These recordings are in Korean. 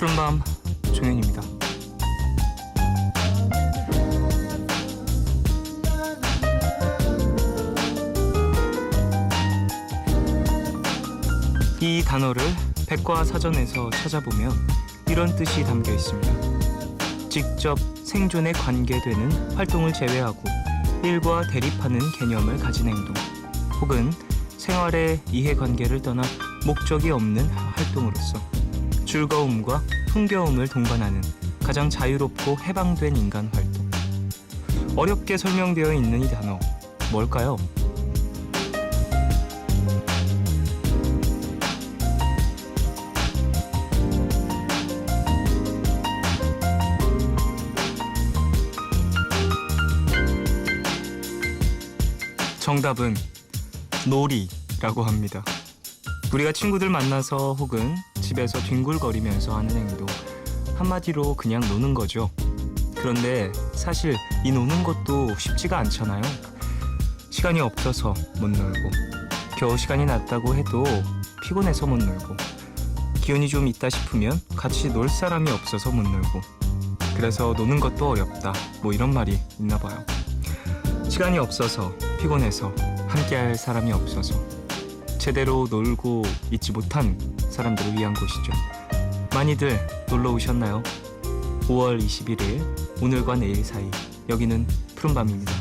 푸른밤 종현입니다. 이 단어를 백과사전에서 찾아보면 이런 뜻이 담겨 있습니다. 직접 생존에 관계되는 활동을 제외하고 일과 대립하는 개념을 가진 행동, 혹은 생활의 이해관계를 떠나 목적이 없는 활동으로서 즐거움과 흥겨움을 동반하는 가장 자유롭고 해방된 인간 활동. 어렵게 설명되어 있는 이 단어, 뭘까요? 정답은 놀이라고 합니다. 우리가 친구들 만나서 혹은 집에서 뒹굴거리면서 하는 행동, 한마디로 그냥 노는 거죠. 그런데 사실 이 노는 것도 쉽지가 않잖아요. 시간이 없어서 못 놀고, 겨우 시간이 났다고 해도 피곤해서 못 놀고, 기운이 좀 있다 싶으면 같이 놀 사람이 없어서 못 놀고, 그래서 노는 것도 어렵다, 뭐 이런 말이 있나 봐요. 시간이 없어서, 피곤해서, 함께할 사람이 없어서 제대로 놀고 있지 못한 사람들을 위한 곳이죠. 많이들 놀러 오셨나요? 5월 21일 오늘과 내일 사이, 여기는 푸른밤입니다.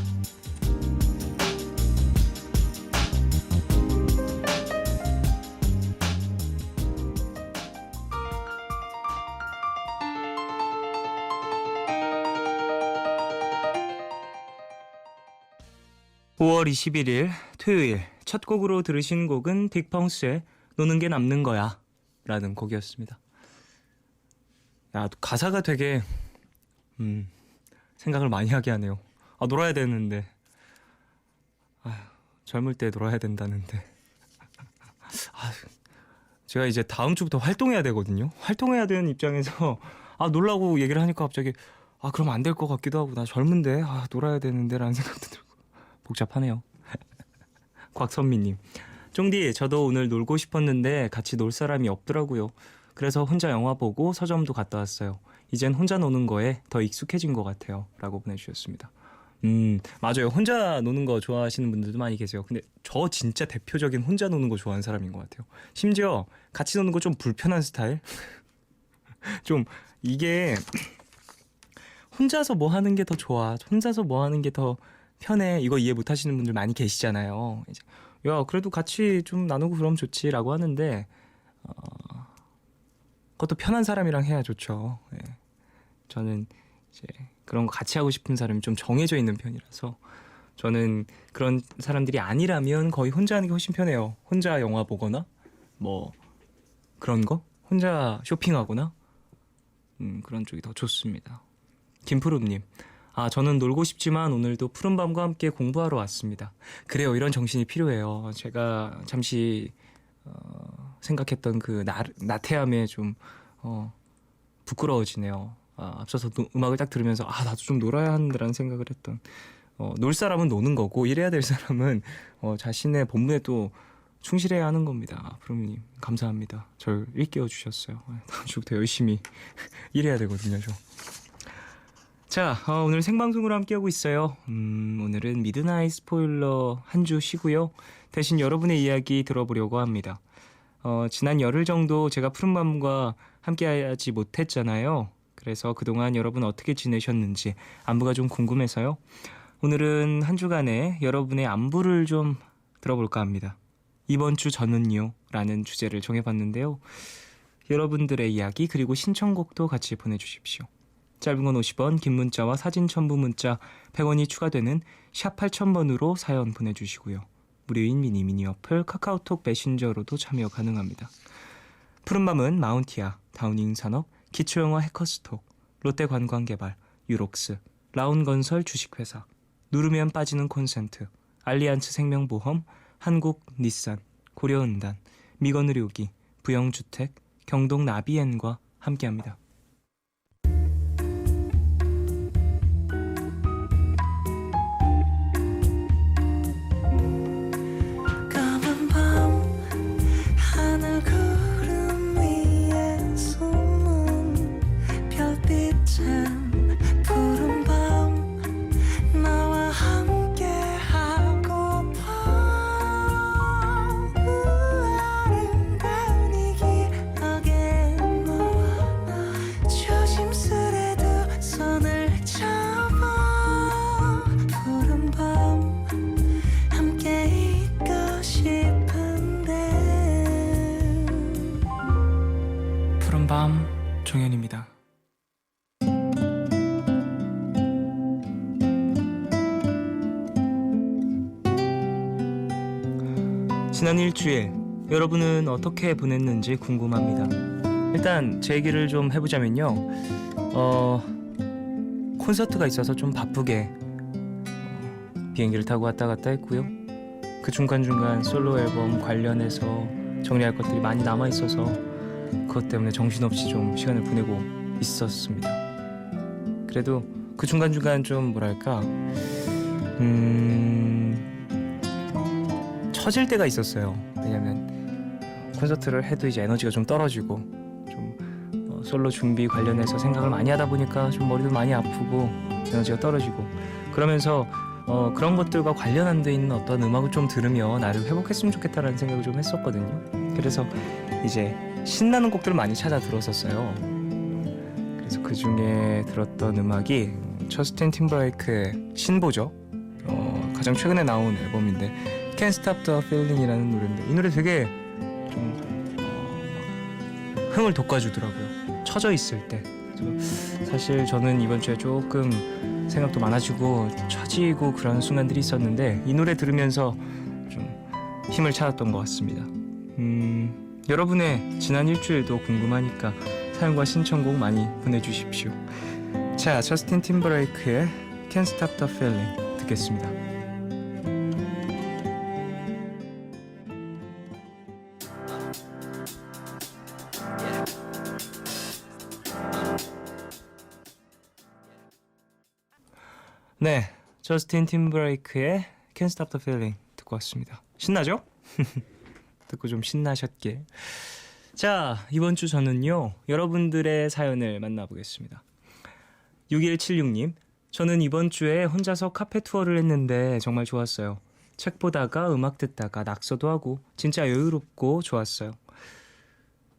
(5월 21일) 토요일 첫 곡으로 들으신 곡은 빅펑스의 노는 게 남는 거야 라는 곡이었습니다. 야, 가사가 되게 생각을 많이 하게 하네요. 놀아야 되는데, 젊을 때 놀아야 된다는데, 제가 이제 다음 주부터 활동해야 되거든요. 활동해야 되는 입장에서 놀라고 얘기를 하니까 갑자기 그럼 안 될 것 같기도 하고, 나 젊은데 놀아야 되는데 라는 생각도 들고 복잡하네요. 곽선미님, 쫑디, 저도 오늘 놀고 싶었는데 같이 놀 사람이 없더라고요. 그래서 혼자 영화 보고 서점도 갔다 왔어요. 이젠 혼자 노는 거에 더 익숙해진 것 같아요 라고 보내주셨습니다. 맞아요. 혼자 노는 거 좋아하시는 분들도 많이 계세요. 근데 저 진짜 대표적인 혼자 노는 거 좋아하는 사람인 것 같아요. 심지어 같이 노는 거 좀 불편한 스타일? 좀 이게 혼자서 뭐 하는 게 더 좋아, 혼자서 뭐 하는 게 더 편해, 이거 이해 못 하시는 분들 많이 계시잖아요. 이제 야, 그래도 같이 좀 나누고 그러면 좋지 라고 하는데, 그것도 편한 사람이랑 해야 좋죠. 네. 저는 이제 그런 거 같이 하고 싶은 사람이 좀 정해져 있는 편이라서, 저는 그런 사람들이 아니라면 거의 혼자 하는 게 훨씬 편해요. 혼자 영화 보거나 뭐 그런 거, 혼자 쇼핑하거나 그런 쪽이 더 좋습니다. 김푸름님, 저는 놀고 싶지만 오늘도 푸른밤과 함께 공부하러 왔습니다. 그래요, 이런 정신이 필요해요. 제가 잠시 생각했던 그 나태함에 좀 부끄러워지네요. 앞서서 음악을 딱 들으면서 나도 좀 놀아야 한다라는 생각을 했던, 놀 사람은 노는 거고 일해야 될 사람은 자신의 본분에 또 충실해야 하는 겁니다. 푸른님, 감사합니다. 절 일깨워 주셨어요. 다음 주부터 열심히 일해야 되거든요, 저. 자, 오늘 생방송으로 함께하고 있어요. 오늘은 미드나잇 스포일러 한 주 쉬고요. 대신 여러분의 이야기 들어보려고 합니다. 지난 열흘 정도 제가 푸른밤과 함께하지 못했잖아요. 그래서 그동안 여러분 어떻게 지내셨는지 안부가 좀 궁금해서요. 오늘은 한 주간의 여러분의 안부를 좀 들어볼까 합니다. 이번 주 저는요 라는 주제를 정해봤는데요. 여러분들의 이야기 그리고 신청곡도 같이 보내주십시오. 짧은 건 50원, 긴 문자와 사진 첨부 문자 100원이 추가되는 샵 8000번으로 사연 보내주시고요. 무료인 미니 어플 카카오톡 메신저로도 참여 가능합니다. 푸른밤은 마운티아, 다우닝 산업, 기초영화 해커스톡, 롯데관광개발, 유록스, 라운건설 주식회사, 누르면 빠지는 콘센트, 알리안츠 생명보험, 한국 닛산, 고려은단, 미건의료기, 부영주택, 경동 나비엔과 함께합니다. 하늘 구름 위에 숨은 지난 일주일 여러분은 어떻게 보냈는지 궁금합니다. 일단 제 얘기를 좀 해보자면요. 콘서트가 있어서 좀 바쁘게 비행기를 타고 왔다 갔다 했고요. 그 중간중간 솔로 앨범 관련해서 정리할 것들이 많이 남아있어서 그것 때문에 정신없이 좀 시간을 보내고 있었습니다. 그래도 그 중간중간 좀 뭐랄까 처질 때가 있었어요. 왜냐면 콘서트를 해도 이제 에너지가 좀 떨어지고 좀 솔로 준비 관련해서 생각을 많이 하다 보니까 좀 머리도 많이 아프고 에너지가 떨어지고 그러면서 그런 것들과 관련한 데 있는 어떤 음악을 좀 들으며 나를 회복했으면 좋겠다라는 생각을 좀 했었거든요. 그래서 이제 신나는 곡들을 많이 찾아 들었었어요. 그래서 그 중에 들었던 음악이 저스틴 팀버레이크의 신보죠. 가장 최근에 나온 앨범인데 Can't Stop the Feeling이라는 노래인데 이 노래 되게 좀 흥을 돋궈주더라고요. 처져 있을 때. 사실 저는 이번 주에 조금 생각도 많아지고 처지고 그런 순간들이 있었는데 이 노래 들으면서 좀 힘을 찾았던 것 같습니다. 여러분의 지난 일주일도 궁금하니까 사연과 신청곡 많이 보내주십시오. 자, 저스틴 팀버레이크의 Can't Stop the Feeling 듣겠습니다. 네, 저스틴 팀버레이크의 Can't Stop the Feeling 듣고 왔습니다. 신나죠? 듣고 좀 신나셨길. 자, 이번 주 저는요 여러분들의 사연을 만나보겠습니다. 6176님, 저는 이번 주에 혼자서 카페 투어를 했는데 정말 좋았어요. 책 보다가 음악 듣다가 낙서도 하고 진짜 여유롭고 좋았어요.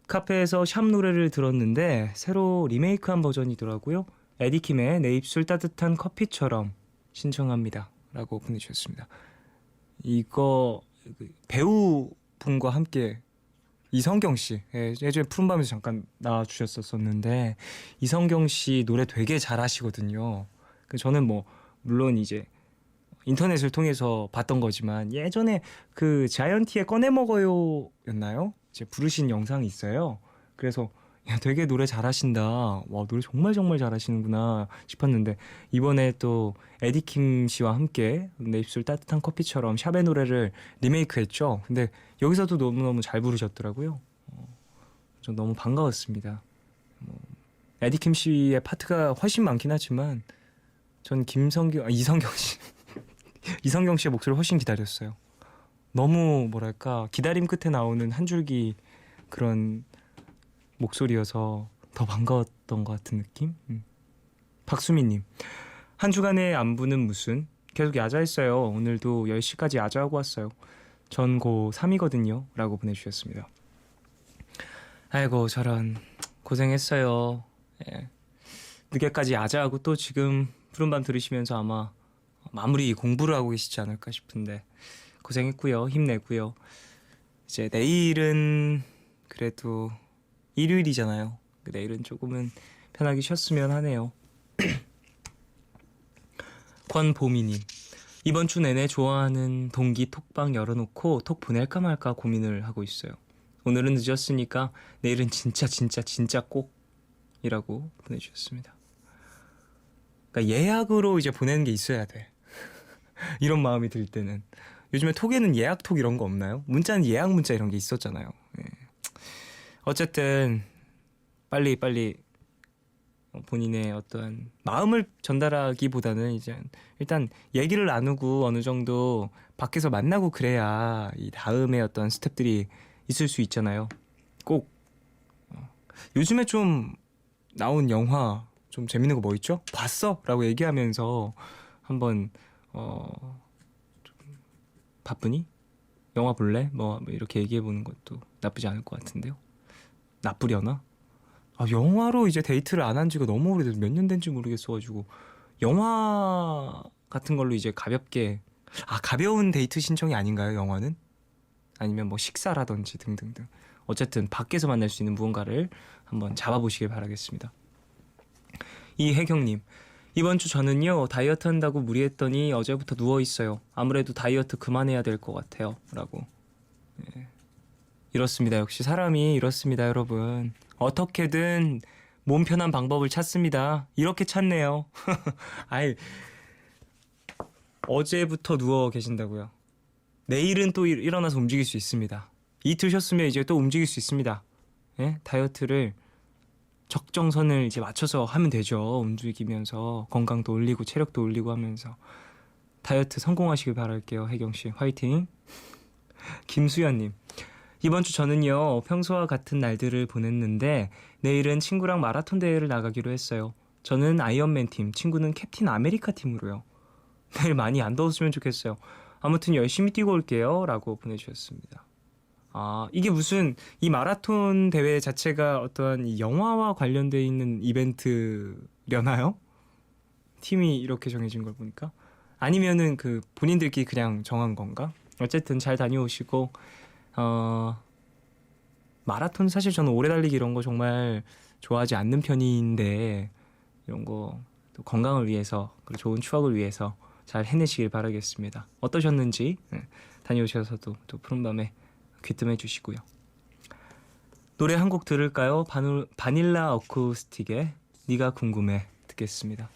카페에서 샵 노래를 들었는데 새로 리메이크한 버전이더라고요. 에디킴의 내 입술 따뜻한 커피처럼 신청합니다 라고 보내주셨습니다. 이거 배우분과 함께 이성경씨 예전에 푸른밤에서 잠깐 나와주셨었는데 이성경씨 노래 되게 잘하시거든요. 저는 뭐 물론 이제 인터넷을 통해서 봤던 거지만 예전에 그 자이언티의 꺼내먹어요 였나요? 이제 부르신 영상이 있어요. 그래서 야, 되게 노래 잘하신다. 와, 노래 정말 잘하시는구나 싶었는데 이번에 또 에디킴 씨와 함께 내 입술 따뜻한 커피처럼 샵의 노래를 리메이크했죠. 근데 여기서도 너무너무 잘 부르셨더라고요. 전 너무 반가웠습니다. 에디킴 씨의 파트가 훨씬 많긴 하지만 전 이성경 씨 이성경 씨의 목소리를 훨씬 기다렸어요. 너무 뭐랄까 기다림 끝에 나오는 한 줄기 그런 목소리여서 더 반가웠던 것 같은 느낌? 박수미님, 한 주간의 안부는 무슨? 계속 야자했어요. 오늘도 10시까지 야자하고 왔어요. 전 고 3이거든요 라고 보내주셨습니다. 아이고 저런 고생했어요. 예. 늦게까지 야자하고 또 지금 푸른밤 들으시면서 아마 마무리 공부를 하고 계시지 않을까 싶은데 고생했고요. 힘내고요. 이제 내일은 그래도 일요일이잖아요. 내일은 조금은 편하게 쉬었으면 하네요. 권보미님, 이번 주 내내 좋아하는 동기 톡방 열어놓고 톡 보낼까 말까 고민을 하고 있어요. 오늘은 늦었으니까 내일은 진짜 꼭이라고 보내주셨습니다. 그러니까 예약으로 이제 보내는 게 있어야 돼. 이런 마음이 들 때는. 요즘에 톡에는 예약 톡 이런 거 없나요? 문자는 예약 문자 이런 게 있었잖아요. 예. 어쨌든 빨리 본인의 어떤 마음을 전달하기보다는 이제 일단 얘기를 나누고 어느 정도 밖에서 만나고 그래야 이 다음에 어떤 스텝들이 있을 수 있잖아요. 꼭 요즘에 좀 나온 영화 좀 재밌는 거 뭐 있죠? 봤어? 라고 얘기하면서 한번 좀 바쁘니? 영화 볼래? 뭐 이렇게 얘기해보는 것도 나쁘지 않을 것 같은데요. 나쁘려나? 영화로 이제 데이트를 안 한 지가 너무 오래돼서 몇 년 된지 모르겠어가지고 영화 같은 걸로 이제 가벼운 데이트 신청이 아닌가요? 영화는? 아니면 뭐 식사라든지 등등등. 어쨌든 밖에서 만날 수 있는 무언가를 한번 잡아보시길 바라겠습니다. 이혜경님, 이번 주 저는요 다이어트 한다고 무리했더니 어제부터 누워있어요. 아무래도 다이어트 그만해야 될 것 같아요 라고. 이렇습니다. 역시 사람이 이렇습니다, 여러분. 어떻게든 몸 편한 방법을 찾습니다. 이렇게 찾네요. 아이, 어제부터 누워 계신다고요. 내일은 또 일어나서 움직일 수 있습니다. 이틀 쉬었으면 이제 또 움직일 수 있습니다. 예? 다이어트를 적정선을 이제 맞춰서 하면 되죠. 움직이면서 건강도 올리고 체력도 올리고 하면서 다이어트 성공하시길 바랄게요. 혜경씨 화이팅. 김수연님, 이번 주 저는요 평소와 같은 날들을 보냈는데 내일은 친구랑 마라톤 대회를 나가기로 했어요. 저는 아이언맨 팀, 친구는 캡틴 아메리카 팀으로요. 내일 많이 안 더웠으면 좋겠어요. 아무튼 열심히 뛰고 올게요 라고 보내주셨습니다. 아, 이게 무슨 이 마라톤 대회 자체가 어떠한 이 영화와 관련돼 있는 이벤트려나요? 팀이 이렇게 정해진 걸 보니까 아니면은 그 본인들끼리 그냥 정한 건가? 어쨌든 잘 다녀오시고 마라톤 사실 저는 오래 달리기 이런 거 정말 좋아하지 않는 편인데 이런 거 또 건강을 위해서 그리고 좋은 추억을 위해서 잘 해내시길 바라겠습니다. 어떠셨는지 다녀오셔서도 또 푸른밤에 귀뜸해 주시고요. 노래 한 곡 들을까요? 바닐라 어쿠스틱의 네가 궁금해 듣겠습니다.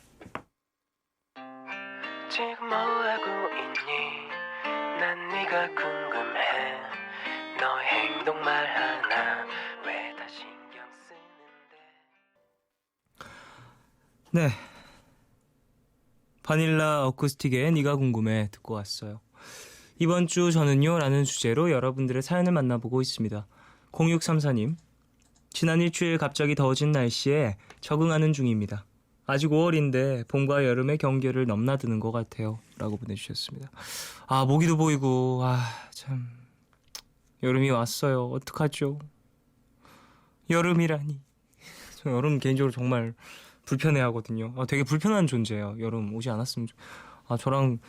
지금 뭐하고 있니? 난 네가 궁금해. 너의 행동 말 하나 왜 다 신경 쓰는데. 네, 바닐라 어쿠스틱의 네가 궁금해 듣고 왔어요. 이번 주 저는요 라는 주제로 여러분들의 사연을 만나보고 있습니다. 0634님, 지난 일주일 갑자기 더워진 날씨에 적응하는 중입니다. 아직 5월인데 봄과 여름의 경계를 넘나드는 것 같아요 라고 보내주셨습니다. 아, 모기도 보이고 참 여름이 왔어요. 어떡하죠? 여름이라니. 저 여름 개인적으로 정말 불편해하거든요. 되게 불편한 존재예요. 여름 오지 않았으면 저랑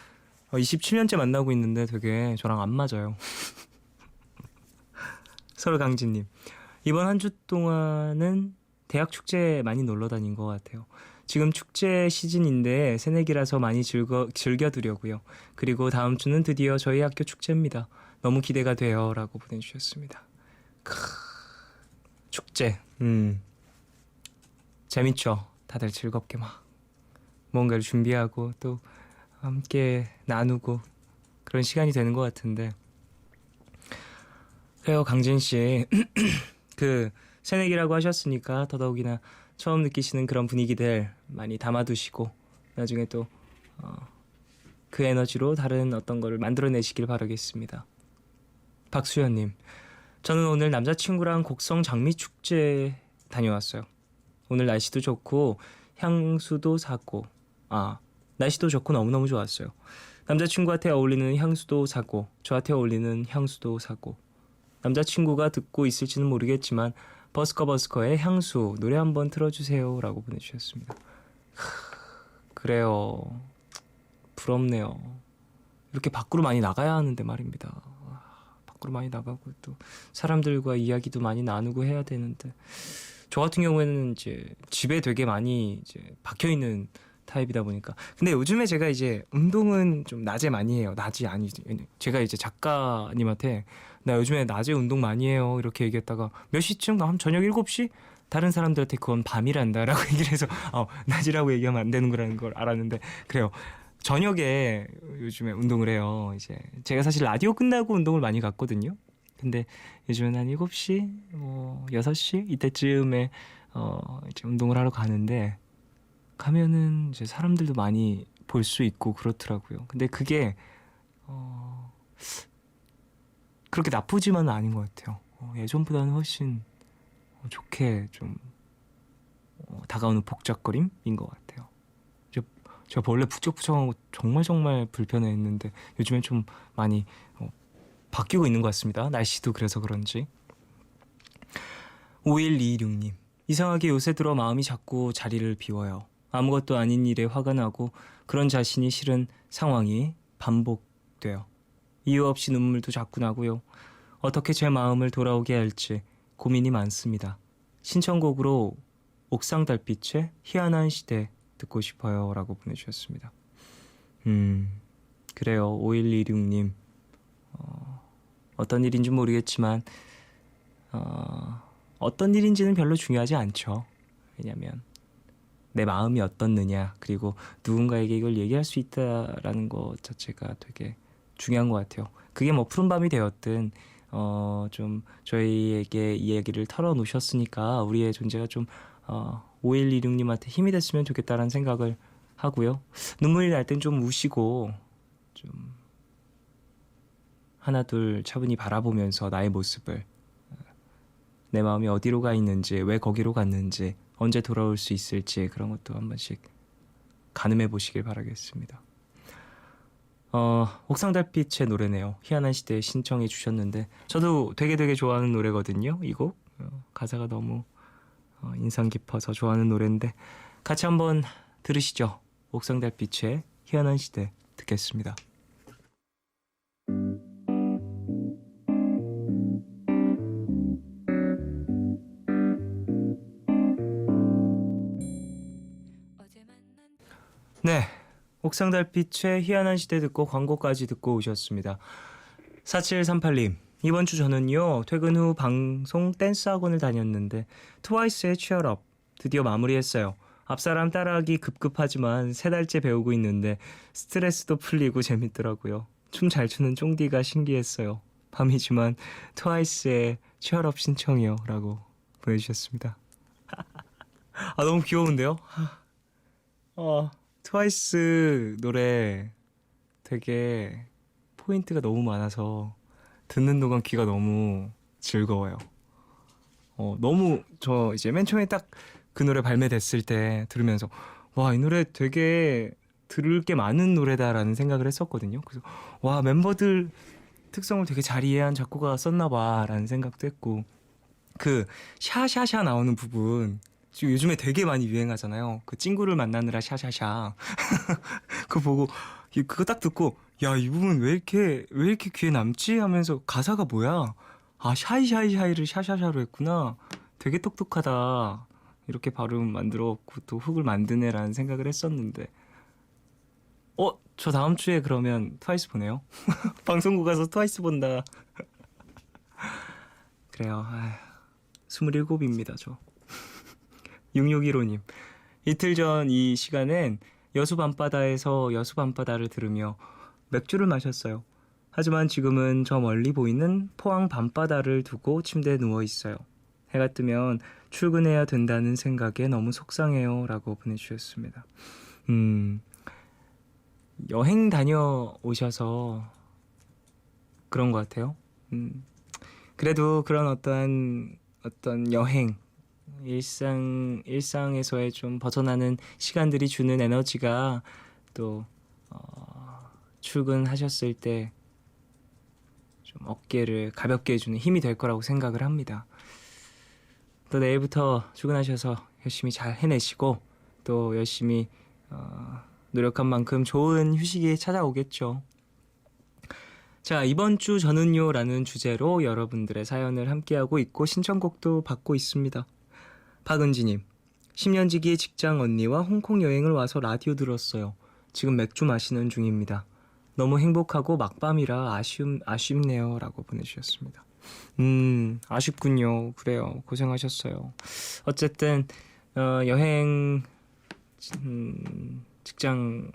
27년째 만나고 있는데 되게 저랑 안 맞아요. 설강진님, 이번 한 주 동안은 대학 축제 많이 놀러 다닌 것 같아요. 지금 축제 시즌인데 새내기라서 많이 즐겨두려고요. 그리고 다음 주는 드디어 저희 학교 축제입니다. 너무 기대가 돼요 라고 보내주셨습니다. 축제 재밌죠. 다들 즐겁게 막 뭔가를 준비하고 또 함께 나누고 그런 시간이 되는 것 같은데, 그래요 강진씨. 그 새내기라고 하셨으니까 더더욱이나 처음 느끼시는 그런 분위기들 많이 담아두시고 나중에 또 그 에너지로 다른 어떤 거를 만들어내시길 바라겠습니다. 박수현님, 저는 오늘 남자친구랑 곡성 장미축제 다녀왔어요. 오늘 날씨도 좋고 향수도 사고 날씨도 좋고 너무너무 좋았어요. 남자친구한테 어울리는 향수도 사고 저한테 어울리는 향수도 사고, 남자친구가 듣고 있을지는 모르겠지만 버스커버스커의 향수 노래 한번 틀어주세요 라고 보내주셨습니다. 그래요, 부럽네요. 이렇게 밖으로 많이 나가야 하는데 말입니다. 밖으로 많이 나가고 또 사람들과 이야기도 많이 나누고 해야 되는데, 저 같은 경우에는 이제 집에 되게 많이 이제 박혀 있는 타입이다 보니까. 근데 요즘에 제가 이제 운동은 좀 낮에 많이 해요. 낮이 아니지. 제가 이제 작가님한테 나 요즘에 낮에 운동 많이 해요 이렇게 얘기했다가 몇 시쯤? 한 저녁 7시? 다른 사람들한테 그건 밤이란다라고 얘기를 해서 낮이라고 얘기하면 안 되는 거라는 걸 알았는데, 그래요. 저녁에 요즘에 운동을 해요. 이제 제가 사실 라디오 끝나고 운동을 많이 갔거든요. 근데 요즘은 한 7시, 6시 이때쯤에 이제 운동을 하러 가는데, 가면은 이제 사람들도 많이 볼 수 있고 그렇더라고요. 근데 그게 그렇게 나쁘지만은 아닌 것 같아요. 예전보다는 훨씬 좋게 좀 다가오는 복잡거림인 것 같아요. 제가 원래 북적북적하고 정말 불편해했는데 요즘엔 좀 많이 바뀌고 있는 것 같습니다. 날씨도 그래서 그런지. 5126님, 이상하게 요새 들어 마음이 자꾸 자리를 비워요. 아무것도 아닌 일에 화가 나고 그런 자신이 싫은 상황이 반복돼요. 이유 없이 눈물도 자꾸 나고요. 어떻게 제 마음을 돌아오게 할지 고민이 많습니다. 신청곡으로 옥상 달빛의 희한한 시대 듣고 싶어요 라고 보내주셨습니다. 그래요. 5126님, 어떤 일인지 모르겠지만 어떤 일인지는 별로 중요하지 않죠. 왜냐면 내 마음이 어떻느냐, 그리고 누군가에게 이걸 얘기할 수 있다라는 것 자체가 되게 중요한 것 같아요. 그게 뭐 푸른밤이 되었든 좀 저희에게 이야기를 털어놓으셨으니까 우리의 존재가 좀 5126님한테 힘이 됐으면 좋겠다라는 생각을 하고요. 눈물이 날 땐 좀 우시고 좀 하나 둘 차분히 바라보면서 나의 모습을, 내 마음이 어디로 가 있는지, 왜 거기로 갔는지, 언제 돌아올 수 있을지, 그런 것도 한 번씩 가늠해 보시길 바라겠습니다. 옥상달빛의 노래네요. 희한한 시대에 신청해 주셨는데 저도 되게 좋아하는 노래거든요. 이 곡 가사가 너무 인상 깊어서 좋아하는 노래인데 같이 한번 들으시죠. 옥상달빛의 희한한 시대 듣겠습니다. 네, 옥상달빛의 희한한 시대 듣고 광고까지 듣고 오셨습니다. 4738님, 이번 주 저는요 퇴근 후 방송 댄스 학원을 다녔는데 트와이스의 취얼업 드디어 마무리했어요. 앞사람 따라하기 급급하지만 3달째 배우고 있는데 스트레스도 풀리고 재밌더라고요. 춤 잘 추는 쫑디가 신기했어요. 밤이지만 트와이스의 취얼업 신청이요 라고 보내주셨습니다. 너무 귀여운데요? 트와이스 노래 되게 포인트가 너무 많아서 듣는 동안 귀가 너무 즐거워요. 너무 저 이제 맨 처음에 딱 그 노래 발매됐을 때 들으면서 와, 이 노래 되게 들을 게 많은 노래다라는 생각을 했었거든요. 그래서 와, 멤버들 특성을 되게 잘 이해한 작곡가가 썼나 봐라는 생각도 했고, 그 샤샤샤 나오는 부분 지금 요즘에 되게 많이 유행하잖아요. 그 친구를 만나느라 샤샤샤. 그거 보고 그거 딱 듣고 야, 이 부분 왜 이렇게 귀에 남지 하면서 가사가 뭐야? 샤이샤이샤이를 샤샤샤로 했구나. 되게 똑똑하다. 이렇게 발음 만들어갖고 또 훅을 만드네라는 생각을 했었는데 저 다음 주에 그러면 트와이스 보네요. 방송국 가서 트와이스 본다. 그래요. 27입니다 저. 6615님, 이틀 전 이 시간엔 여수 밤바다에서 여수 밤바다를 들으며 맥주를 마셨어요. 하지만 지금은 저 멀리 보이는 포항 밤바다를 두고 침대에 누워 있어요. 해가 뜨면 출근해야 된다는 생각에 너무 속상해요 라고 보내주셨습니다. 여행 다녀오셔서 그런 것 같아요. 그래도 그런 어떤 여행, 일상에서의 좀 벗어나는 시간들이 주는 에너지가 또 출근하셨을 때 좀 어깨를 가볍게 해주는 힘이 될 거라고 생각을 합니다. 또 내일부터 출근하셔서 열심히 잘 해내시고 또 열심히 노력한 만큼 좋은 휴식이 찾아오겠죠. 자, 이번 주 저는요 라는 주제로 여러분들의 사연을 함께하고 있고 신청곡도 받고 있습니다. 박은지님, 10년지기의 직장 언니와 홍콩 여행을 와서 라디오 들었어요. 지금 맥주 마시는 중입니다. 너무 행복하고 막밤이라 아쉽네요 라고 보내주셨습니다. 아쉽군요. 그래요. 고생하셨어요. 어쨌든 여행 직장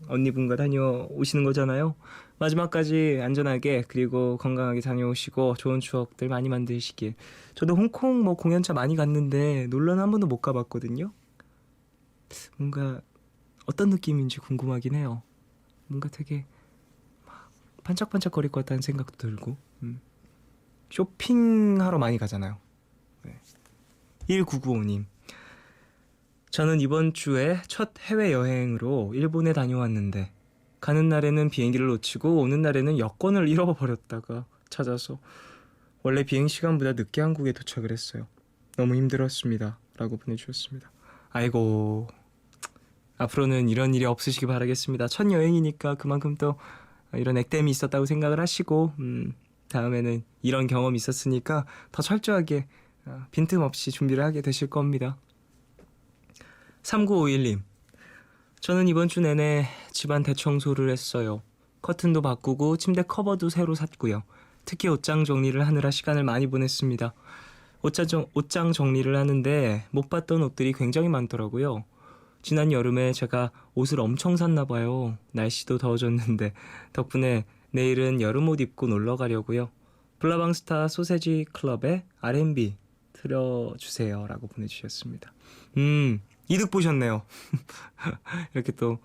언니분과 다녀오시는 거잖아요. 마지막까지 안전하게 그리고 건강하게 다녀오시고 좋은 추억들 많이 만드시길. 저도 홍콩 공연차 많이 갔는데 놀러는 한 번도 못 가봤거든요. 뭔가 어떤 느낌인지 궁금하긴 해요. 뭔가 되게 막 반짝반짝거릴 것 같다는 생각도 들고. 쇼핑하러 많이 가잖아요. 네. 1995님, 저는 이번 주에 첫 해외여행으로 일본에 다녀왔는데 가는 날에는 비행기를 놓치고 오는 날에는 여권을 잃어버렸다가 찾아서 원래 비행시간보다 늦게 한국에 도착을 했어요. 너무 힘들었습니다 라고 보내주셨습니다. 아이고, 앞으로는 이런 일이 없으시기 바라겠습니다. 첫 여행이니까 그만큼 또 이런 액땜이 있었다고 생각을 하시고 다음에는 이런 경험이 있었으니까 더 철저하게 빈틈없이 준비를 하게 되실 겁니다. 3951님, 저는 이번 주 내내 집안 대청소를 했어요. 커튼도 바꾸고 침대 커버도 새로 샀고요. 특히 옷장 정리를 하느라 시간을 많이 보냈습니다. 옷장 정리를 하는데 못 봤던 옷들이 굉장히 많더라고요. 지난 여름에 제가 옷을 엄청 샀나 봐요. 날씨도 더워졌는데 덕분에 내일은 여름 옷 입고 놀러 가려고요. 블라방스타 소세지 클럽의 R&B 틀어주세요 라고 보내주셨습니다. 이득 보셨네요. 이렇게 또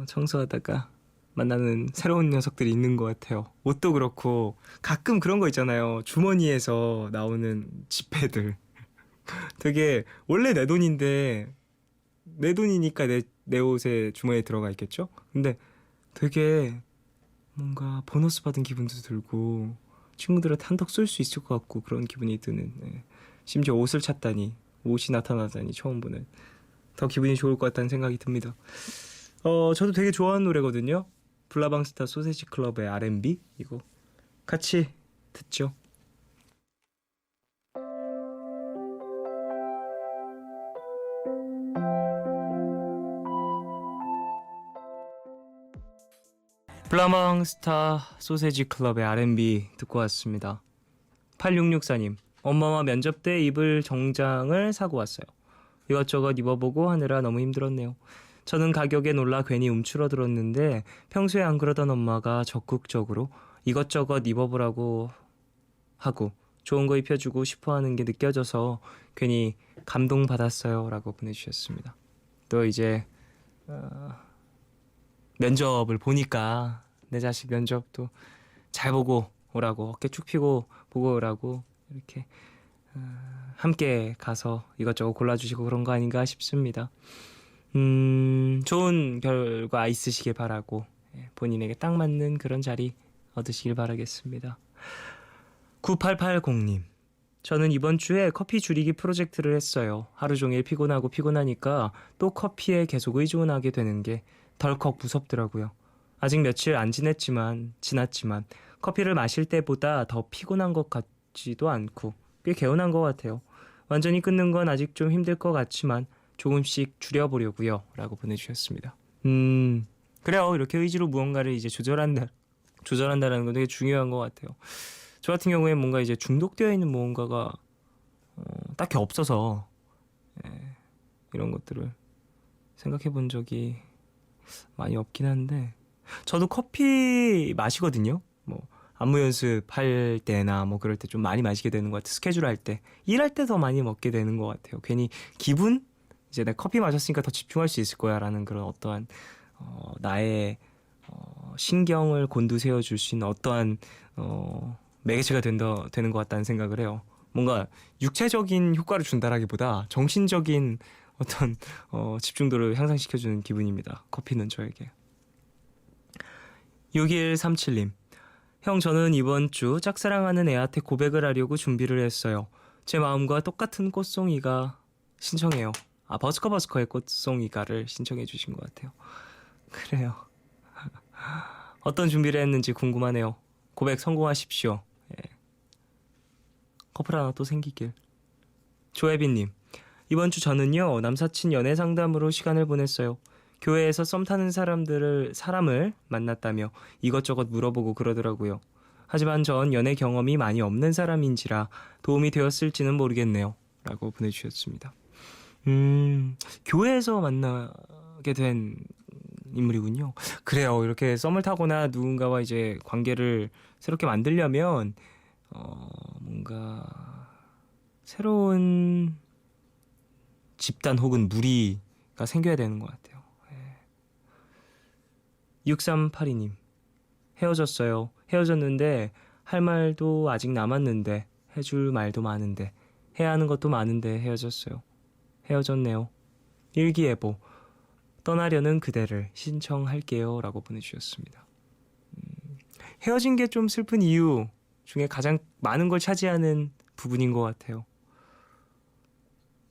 청소하다가 만나는 새로운 녀석들이 있는 것 같아요. 옷도 그렇고 가끔 그런 거 있잖아요. 주머니에서 나오는 지폐들. 되게 원래 내 돈인데 내 돈이니까 내 옷에 주머니에 들어가 있겠죠? 근데 되게 뭔가 보너스 받은 기분도 들고 친구들한테 한턱 쏠 수 있을 것 같고 그런 기분이 드는, 네. 심지어 옷을 찾다니, 옷이 나타나다니 처음 보는, 더 기분이 좋을 것 같다는 생각이 듭니다. 저도 되게 좋아하는 노래거든요. 블라방스타 소세지 클럽의 R&B, 이거 같이 듣죠. 블라방스타 소세지 클럽의 R&B 듣고 왔습니다. 8664님, 엄마와 면접 때 입을 정장을 사고 왔어요. 이것저것 입어보고 하느라 너무 힘들었네요. 저는 가격에 놀라 괜히 움츠러들었는데 평소에 안 그러던 엄마가 적극적으로 이것저것 입어보라고 하고 좋은 거 입혀주고 싶어하는 게 느껴져서 괜히 감동받았어요 라고 보내주셨습니다. 또 이제 면접을 보니까 내 자식 면접도 잘 보고 오라고, 어깨 쭉 펴고 보고 오라고 이렇게 함께 가서 이것저것 골라주시고 그런 거 아닌가 싶습니다. 좋은 결과 있으시길 바라고, 본인에게 딱 맞는 그런 자리 얻으시길 바라겠습니다. 9880님, 저는 이번 주에 커피 줄이기 프로젝트를 했어요. 하루 종일 피곤하니까 또 커피에 계속 의존하게 되는 게 덜컥 무섭더라고요. 아직 며칠 안 지났지만 커피를 마실 때보다 더 피곤한 것 같지도 않고 꽤 개운한 것 같아요. 완전히 끊는 건 아직 좀 힘들 것 같지만 조금씩 줄여보려고요 라고 보내주셨습니다. 그래요. 이렇게 의지로 무언가를 이제 조절한다는 건 되게 중요한 것 같아요. 저 같은 경우에 뭔가 이제 중독되어 있는 무언가가 딱히 없어서, 이런 것들을 생각해 본 적이 많이 없긴 한데, 저도 커피 마시거든요. 뭐 안무 연습할 때나 뭐 그럴 때 좀 많이 마시게 되는 것 같아요. 스케줄 할 때, 일할 때 더 많이 먹게 되는 것 같아요. 괜히 기분? 이제 내가 커피 마셨으니까 더 집중할 수 있을 거야 라는 그런 어떠한 나의 신경을 곤두세워 줄 수 있는 어떠한 매개체가 되는 것 같다는 생각을 해요. 뭔가 육체적인 효과를 준다라기보다 정신적인 어떤 집중도를 향상시켜주는 기분입니다. 커피는 저에게. 6137님, 형, 저는 이번 주 짝사랑하는 애한테 고백을 하려고 준비를 했어요. 제 마음과 똑같은 꽃송이가 신청해요. 버스커의 꽃송이가를 신청해 주신 것 같아요. 그래요. 어떤 준비를 했는지 궁금하네요. 고백 성공하십시오. 커플 하나 또 생기길. 조혜빈님, 이번 주 저는요, 남사친 연애 상담으로 시간을 보냈어요. 교회에서 썸 타는 사람을 만났다며 이것저것 물어보고 그러더라고요. 하지만 전 연애 경험이 많이 없는 사람인지라 도움이 되었을지는 모르겠네요 라고 보내주셨습니다. 교회에서 만나게 된 인물이군요. 그래요. 이렇게 썸을 타거나 누군가와 이제 관계를 새롭게 만들려면 뭔가 새로운 집단 혹은 무리가 생겨야 되는 것 같아요. 6382님, 헤어졌어요. 헤어졌는데 할 말도 아직 남았는데 해줄 말도 많은데 해야 하는 것도 많은데 헤어졌어요. 헤어졌네요. 일기예보, 떠나려는 그대를 신청할게요 라고 보내주셨습니다. 헤어진 게 좀 슬픈 이유 중에 가장 많은 걸 차지하는 부분인 것 같아요.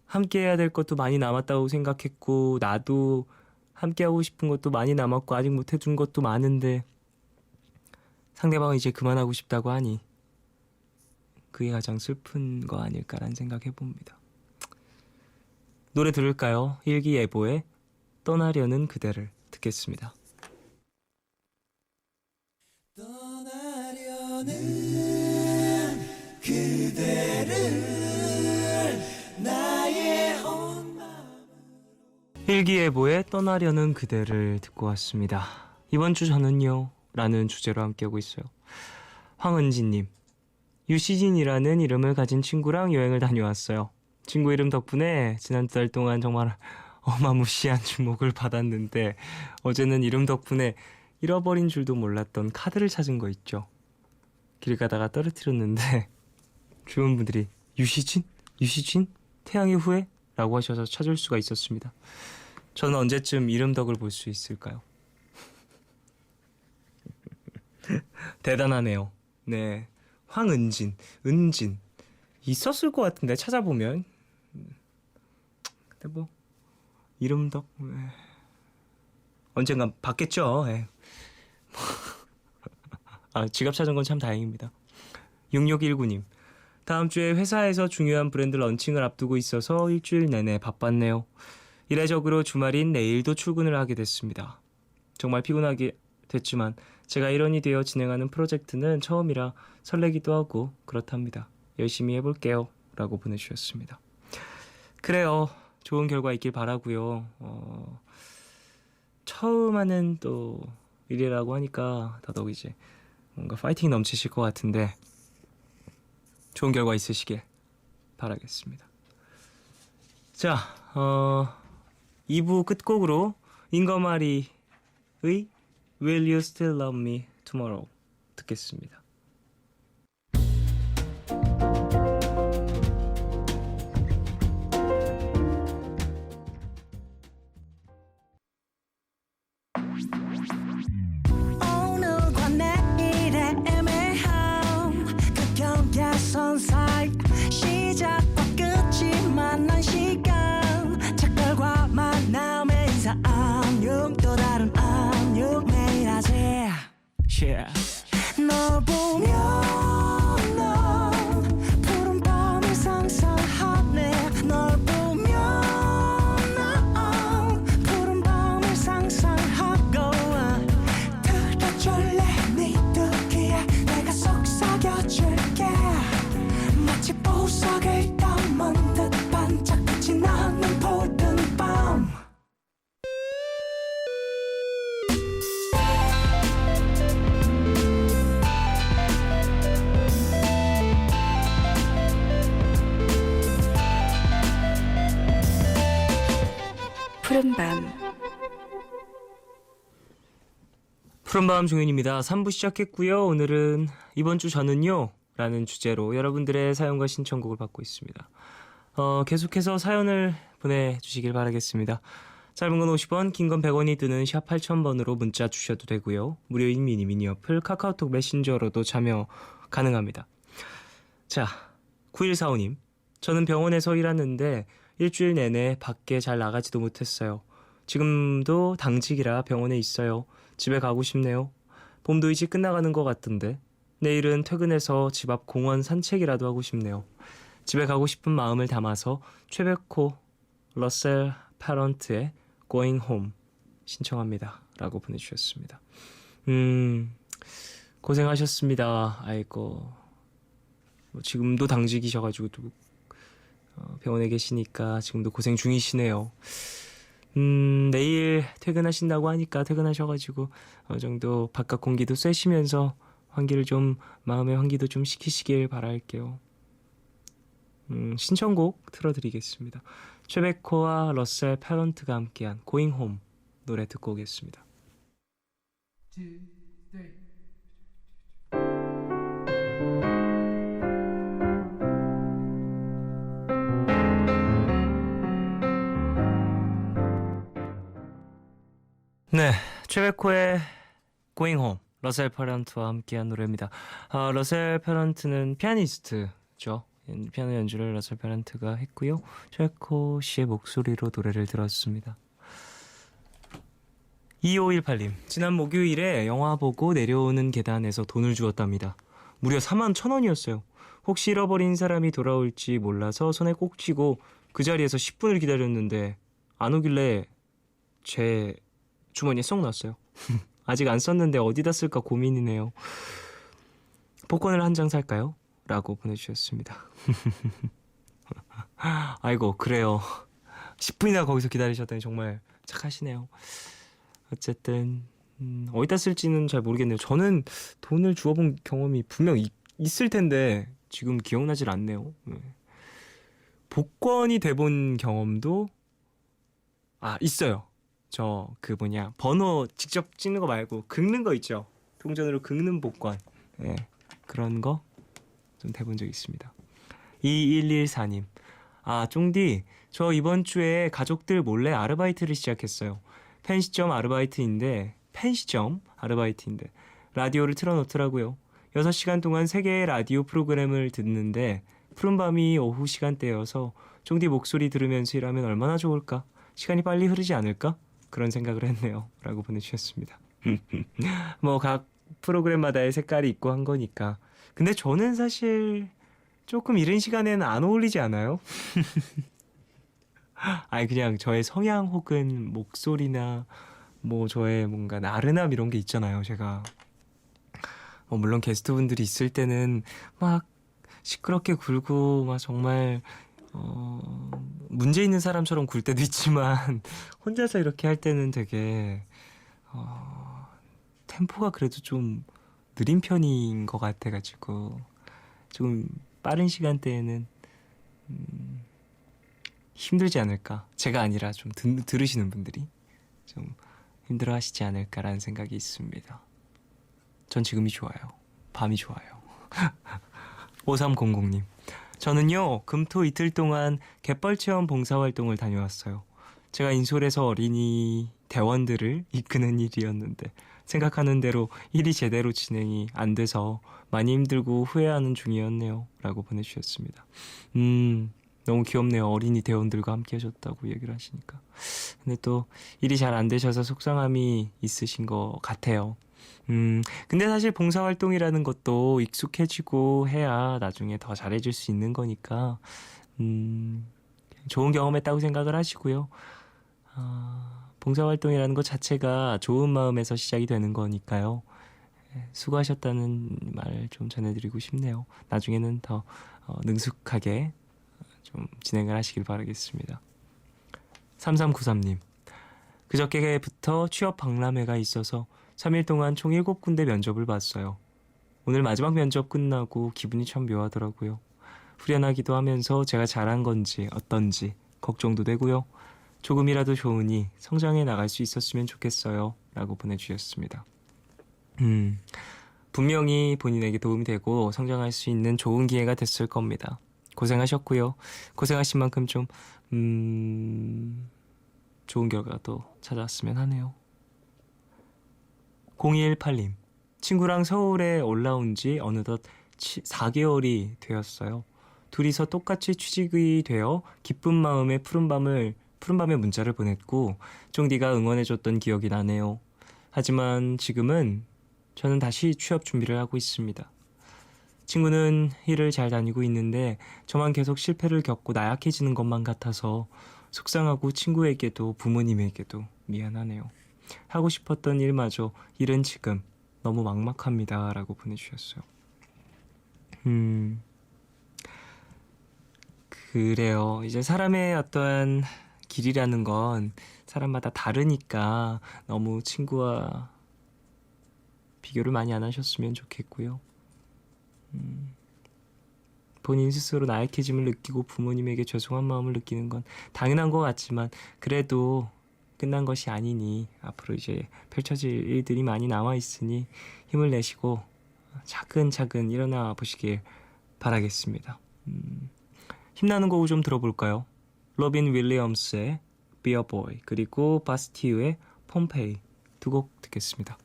함께 해야 될 것도 많이 남았다고 생각했고, 나도 함께 하고 싶은 것도 많이 남았고, 아직 못 해준 것도 많은데 상대방은 이제 그만하고 싶다고 하니 그게 가장 슬픈 거 아닐까라는 생각해봅니다. 노래 들을까요? 일기예보의 떠나려는 그대를 듣겠습니다. 떠나려는 일기예보에 떠나려는 그대를 듣고 왔습니다. 이번 주 저는요 라는 주제로 함께하고 있어요. 황은지님, 유시진이라는 이름을 가진 친구랑 여행을 다녀왔어요. 친구 이름 덕분에 지난 2달 동안 정말 어마무시한 주목을 받았는데 어제는 이름 덕분에 잃어버린 줄도 몰랐던 카드를 찾은 거 있죠. 길 가다가 떨어뜨렸는데 주변 분들이 유시진? 유시진? 태양의 후예? 라고 하셔서 찾을 수가 있었습니다. 저는 언제쯤 이름 덕을 볼 수 있을까요? 대단하네요. 네, 황은진, 은진 있었을 것 같은데 찾아보면. 근데 뭐 이름 덕 언젠간 받겠죠. 지갑 찾은 건 참 다행입니다. 6619님, 다음 주에 회사에서 중요한 브랜드 런칭을 앞두고 있어서 일주일 내내 바빴네요. 이례적으로 주말인 내일도 출근을 하게 됐습니다. 정말 피곤하게 됐지만 제가 일원이 되어 진행하는 프로젝트는 처음이라 설레기도 하고 그렇답니다. 열심히 해볼게요 라고 보내주셨습니다. 그래요, 좋은 결과 있길 바라고요. 처음 하는 또 일이라고 하니까 더더욱 이제 뭔가 파이팅이 넘치실 것 같은데 좋은 결과 있으시길 바라겠습니다. 자, 2부 끝곡으로 잉거마리의 Will You Still Love Me Tomorrow 듣겠습니다. 오늘과 내일의 애매함 그 경계선 사이 시작과 끝이 만난 시간 작별과 만남의 인사 안녕 또 다른 안녕 매일 하지 널 보면 넌 푸른 밤을 상상하네 널 보면 넌 푸른 밤을 상상하고 들어줄래 네 듣기에 내가 속삭여줄게 마치 보석을 담은 듯 반짝빛이 나는 푸른 밤 푸른밤 푸른밤 종현입니다. 3부 시작했고요. 오늘은 이번 주 저는요 라는 주제로 여러분들의 사연과 신청곡을 받고 있습니다. 계속해서 사연을 보내주시길 바라겠습니다. 짧은 건 50원, 긴 건 100원이 드는 샵 8000번으로 문자 주셔도 되고요. 무료인 미니 어플 카카오톡 메신저로도 참여 가능합니다. 자, 9145님, 저는 병원에서 일하는데 일주일 내내 밖에 잘 나가지도 못했어요. 지금도 당직이라 병원에 있어요. 집에 가고 싶네요. 봄도 이제 끝나가는 것 같던데 내일은 퇴근해서 집 앞 공원 산책이라도 하고 싶네요. 집에 가고 싶은 마음을 담아서 최백호, 러셀 파런트의 Going Home 신청합니다 라고 보내주셨습니다. 고생하셨습니다. 아이고, 뭐 지금도 당직이셔가지고 또 병원에 계시니까 지금도 고생 중이시네요. 내일 퇴근하신다고 하니까 퇴근하셔가지고 어느 정도 바깥 공기도 쐬시면서 환기를 좀, 마음의 환기도 좀 시키시길 바랄게요. 신청곡 틀어드리겠습니다. 최백호와 러셀 패런트가 함께한 Going Home 노래 듣고 오겠습니다. 네, 최백호의 Going Home, 러셀 페런트와 함께한 노래입니다. 러셀 페런트는 피아니스트죠. 피아노 연주를 러셀 페런트가 했고요. 최백호 씨의 목소리로 노래를 들었습니다. 2518님, 지난 목요일에 영화 보고 내려오는 계단에서 돈을 주었답니다. 무려 41,000원이었어요. 혹시 잃어버린 사람이 돌아올지 몰라서 손에 꼭 쥐고 그 자리에서 10분을 기다렸는데 안 오길래 제 주머니에 쏙 넣었어요. 아직 안 썼는데 어디다 쓸까 고민이네요. 복권을 한 장 살까요? 라고 보내주셨습니다. 아이고 그래요. 10분이나 거기서 기다리셨다니 정말 착하시네요. 어쨌든 어디다 쓸지는 잘 모르겠네요. 저는 돈을 주워본 경험이 분명 있을 텐데 지금 기억나질 않네요. 네. 복권이 돼본 경험도 있어요. 저 번호 직접 찍는 거 말고 긁는 거 있죠. 동전으로 긁는 복권. 네. 그런 거 좀 돼본 적 있습니다. 2114님. 쫑디, 저 이번 주에 가족들 몰래 아르바이트를 시작했어요. 펜시점 아르바이트인데 라디오를 틀어놓더라고요. 6시간 동안 3개의 라디오 프로그램을 듣는데 푸른밤이 오후 시간대여서 쫑디 목소리 들으면서 일하면 얼마나 좋을까? 시간이 빨리 흐르지 않을까? 그런 생각을 했네요. 라고 보내주셨습니다. 뭐 각 프로그램마다의 색깔이 있고 한 거니까. 근데 저는 사실 조금 이른 시간에는 안 어울리지 않아요? 그냥 저의 성향 혹은 목소리나 뭐 저의 뭔가 나른함 이런 게 있잖아요. 제가 물론 게스트분들이 있을 때는 막 시끄럽게 굴고 막 정말 문제 있는 사람처럼 굴 때도 있지만 혼자서 이렇게 할 때는 되게 템포가 그래도 좀 느린 편인 것 같아가지고 좀 빠른 시간대에는 힘들지 않을까. 제가 아니라 좀 들으시는 분들이 좀 힘들어 하시지 않을까라는 생각이 있습니다. 전 지금이 좋아요. 밤이 좋아요. 5300님. 저는요, 금토 이틀 동안 갯벌 체험 봉사활동을 다녀왔어요. 제가 인솔에서 어린이 대원들을 이끄는 일이었는데 생각하는 대로 일이 제대로 진행이 안 돼서 많이 힘들고 후회하는 중이었네요. 라고 보내주셨습니다. 너무 귀엽네요. 어린이 대원들과 함께 하셨다고 얘기를 하시니까. 근데 또 일이 잘 안 되셔서 속상함이 있으신 것 같아요. 근데 사실 봉사활동이라는 것도 익숙해지고 해야 나중에 더 잘해줄 수 있는 거니까, 좋은 경험했다고 생각을 하시고요. 봉사활동이라는 것 자체가 좋은 마음에서 시작이 되는 거니까요. 수고하셨다는 말 좀 전해드리고 싶네요. 나중에는 더 능숙하게 좀 진행을 하시길 바라겠습니다. 3393님. 그저께부터 취업 박람회가 있어서 3일 동안 총 7군데 면접을 봤어요. 오늘 마지막 면접 끝나고 기분이 참 묘하더라고요. 후련하기도 하면서 제가 잘한 건지 어떤지 걱정도 되고요. 조금이라도 좋으니 성장해 나갈 수 있었으면 좋겠어요. 라고 보내주셨습니다. 분명히 본인에게 도움이 되고 성장할 수 있는 좋은 기회가 됐을 겁니다. 고생하셨고요. 고생하신 만큼 좀 좋은 결과가 또 찾아왔으면 하네요. 0218님. 친구랑 서울에 올라온 지 어느덧 4개월이 되었어요. 둘이서 똑같이 취직이 되어 기쁜 마음에 푸른밤에 문자를 보냈고 쫑디가 응원해줬던 기억이 나네요. 하지만 지금은 저는 다시 취업 준비를 하고 있습니다. 친구는 일을 잘 다니고 있는데 저만 계속 실패를 겪고 나약해지는 것만 같아서 속상하고 친구에게도 부모님에게도 미안하네요. 하고 싶었던 일마저 일은 지금 너무 막막합니다. 라고 보내주셨어요. 그래요. 이제 사람의 어떠한 길이라는 건 사람마다 다르니까 너무 친구와 비교를 많이 안 하셨으면 좋겠고요. 본인 스스로 나약해짐을 느끼고 부모님에게 죄송한 마음을 느끼는 건 당연한 것 같지만 그래도 끝난 것이 아니니 앞으로 이제 펼쳐질 일들이 많이 남아 있으니 힘을 내시고 차근차근 일어나 보시길 바라겠습니다. 힘나는 곡을 좀 들어볼까요? 로빈 윌리엄스의 Be a Boy 그리고 바스티유의 폼페이 두 곡 듣겠습니다.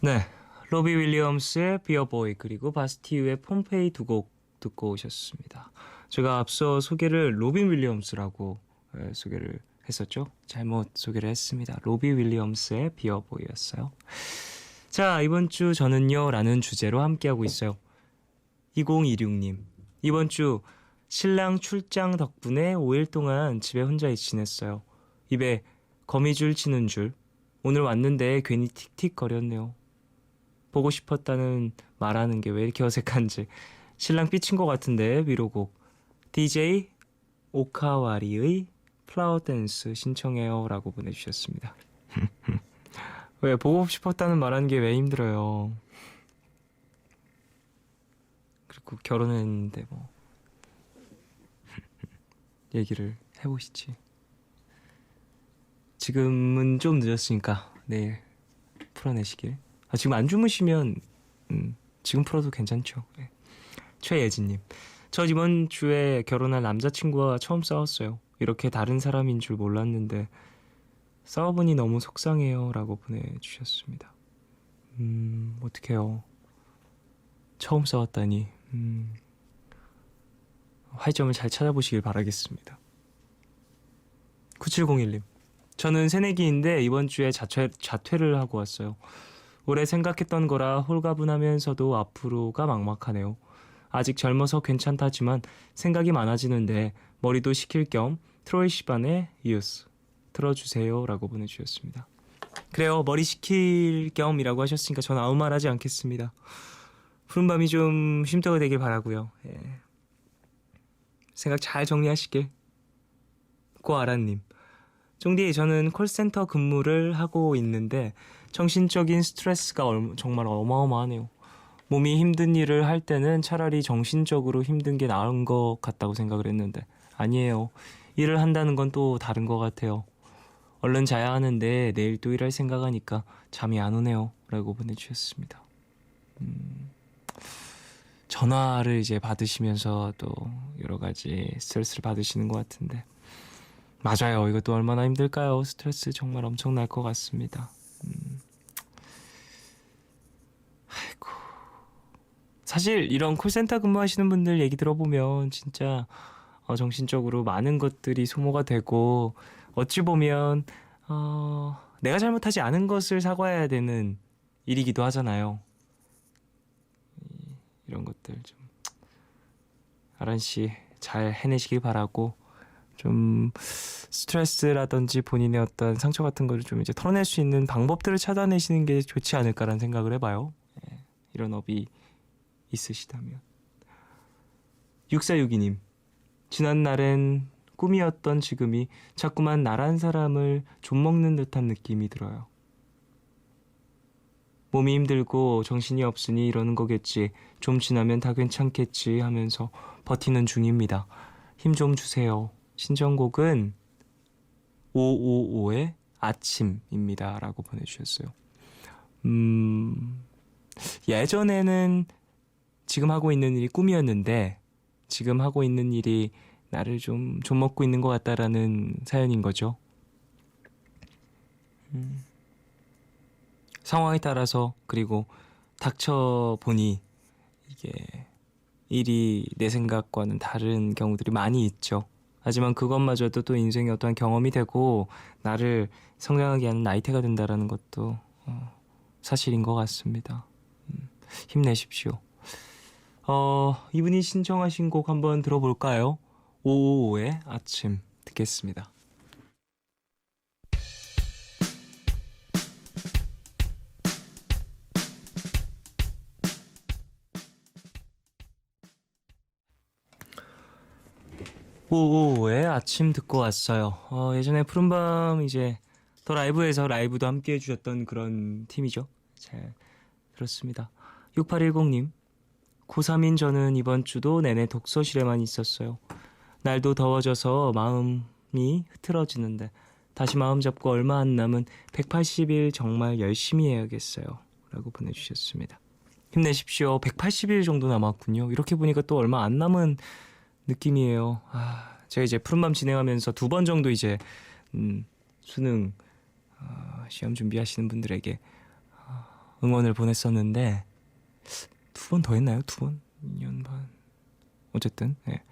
네, 로비 윌리엄스의 Be a Boy 그리고 바스티유의 폼페이 두 곡 듣고 오셨습니다. 제가 앞서 소개를 로빈 윌리엄스라고 소개를 했었죠. 잘못 소개를 했습니다. 로비 윌리엄스의 비어보이였어요. 자, 이번 주 저는요 라는 주제로 함께하고 있어요. 2026님, 이번 주 신랑 출장 덕분에 5일 동안 집에 혼자 지냈어요. 입에 거미줄 치는 줄. 오늘 왔는데 괜히 틱틱거렸네요. 보고 싶었다는 말하는 게 왜 이렇게 어색한지. 신랑 삐친 것 같은데 위로곡 DJ 오카와리의 플라워 댄스 신청해요 라고 보내주셨습니다. 왜 보고 싶었다는 말하는 게 왜 힘들어요. 그리고 결혼했는데 뭐 얘기를 해보시지. 지금은 좀 늦었으니까 내일 풀어내시길. 지금 안 주무시면 지금 풀어도 괜찮죠. 네. 최예진님, 저 이번 주에 결혼할 남자친구와 처음 싸웠어요. 이렇게 다른 사람인 줄 몰랐는데 싸워보니 너무 속상해요 라고 보내주셨습니다. 어떡해요. 처음 싸웠다니. 화이점을 잘 찾아보시길 바라겠습니다. 9701님, 저는 새내기인데 이번 주에 자퇴를 하고 왔어요. 올해 생각했던 거라 홀가분하면서도 앞으로가 막막하네요. 아직 젊어서 괜찮다지만 생각이 많아지는데 머리도 식힐 겸 트로이 시반의 유스 틀어주세요 라고 보내주셨습니다. 그래요, 머리 식힐 겸이라고 하셨으니까 전 아무 말 하지 않겠습니다. 푸른밤이 좀 쉼터가 되길 바라고요. 예. 생각 잘 정리하시길. 꼬아라님, 종디, 저는 콜센터 근무를 하고 있는데 정신적인 스트레스가 정말 어마어마하네요. 몸이 힘든 일을 할 때는 차라리 정신적으로 힘든 게 나은 것 같다고 생각을 했는데 아니에요. 일을 한다는 건 또 다른 것 같아요. 얼른 자야 하는데 내일 또 일할 생각하니까 잠이 안 오네요 라고 보내주셨습니다. 전화를 이제 받으시면서 또 여러 가지 스트레스를 받으시는 것 같은데 맞아요. 이것도 얼마나 힘들까요? 스트레스 정말 엄청날 것 같습니다. 아이고, 사실 이런 콜센터 근무하시는 분들 얘기 들어보면 진짜 정신적으로 많은 것들이 소모가 되고 어찌 보면 내가 잘못하지 않은 것을 사과해야 되는 일이기도 하잖아요. 이런 것들 좀 아란 씨 잘 해내시길 바라고, 좀 스트레스라든지 본인의 어떤 상처 같은 거를 좀 이제 털어낼 수 있는 방법들을 찾아내시는 게 좋지 않을까라는 생각을 해봐요. 예, 이런 업이 있으시다면. 6462님, 지난 날엔 꿈이었던 지금이 자꾸만 나란 사람을 좀먹는 듯한 느낌이 들어요. 몸이 힘들고 정신이 없으니 이러는 거겠지. 좀 지나면 다 괜찮겠지 하면서 버티는 중입니다. 힘 좀 주세요. 신청곡은 555의 아침입니다 라고 보내주셨어요. 예전에는 지금 하고 있는 일이 꿈이었는데 지금 하고 있는 일이 나를 좀 먹고 있는 것 같다라는 사연인 거죠. 상황에 따라서, 그리고 닥쳐보니 이게 일이 내 생각과는 다른 경우들이 많이 있죠. 하지만 그것마저도 또 인생의 어떠한 경험이 되고 나를 성장하게 하는 나이테가 된다라는 것도 사실인 것 같습니다. 힘내십시오. 이분이 신청하신 곡 한번 들어볼까요? 555의 아침 듣겠습니다. 오오의 아침 듣고 왔어요. 예전에 푸른밤 이제 더 라이브에서 라이브도 함께 해주셨던 그런 팀이죠. 잘 들었습니다. 6810님, 고3인 저는 이번 주도 내내 독서실에만 있었어요. 날도 더워져서 마음이 흐트러지는데 다시 마음 잡고 얼마 안 남은 180일 정말 열심히 해야겠어요 라고 보내주셨습니다. 힘내십시오. 180일 정도 남았군요. 이렇게 보니까 또 얼마 안 남은 느낌이에요. 제가 이제 푸른밤 진행하면서 2번 정도 이제 수능 시험 준비하시는 분들에게 응원을 보냈었는데 2번 더 했나요? 2번? 2년 반. 어쨌든 네.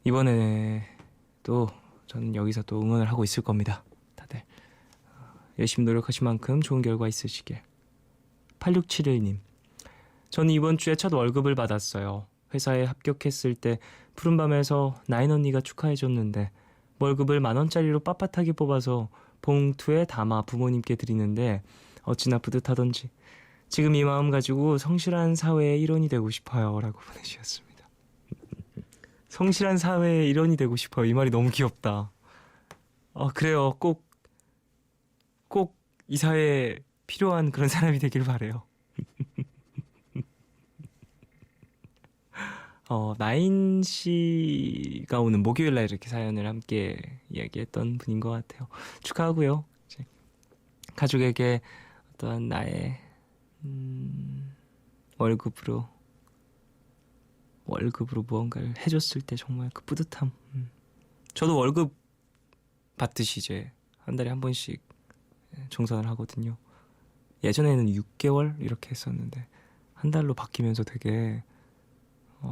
이번에 또 저는 여기서 또 응원을 하고 있을 겁니다. 다들 열심히 노력하신 만큼 좋은 결과 있으시길. 8671님, 저는 이번 주에 첫 월급을 받았어요. 회사에 합격했을 때 푸른밤에서 나인 언니가 축하해줬는데 월급을 10,000원짜리로 빳빳하게 뽑아서 봉투에 담아 부모님께 드리는데 어찌나 뿌듯하던지 지금 이 마음 가지고 성실한 사회의 일원이 되고 싶어요 라고 보내주셨습니다. 성실한 사회의 일원이 되고 싶어요. 이 말이 너무 귀엽다. 그래요. 꼭 이 사회에 필요한 그런 사람이 되길 바래요. 나인 씨가 오는 목요일 날 이렇게 사연을 함께 이야기했던 분인 것 같아요. 축하하고요. 이제 가족에게 어떤 나의 월급으로 무언가를 해줬을 때 정말 그 뿌듯함. 저도 월급 받듯이 이제 한 달에 한 번씩 정산을 하거든요. 예전에는 6개월 이렇게 했었는데 한 달로 바뀌면서 되게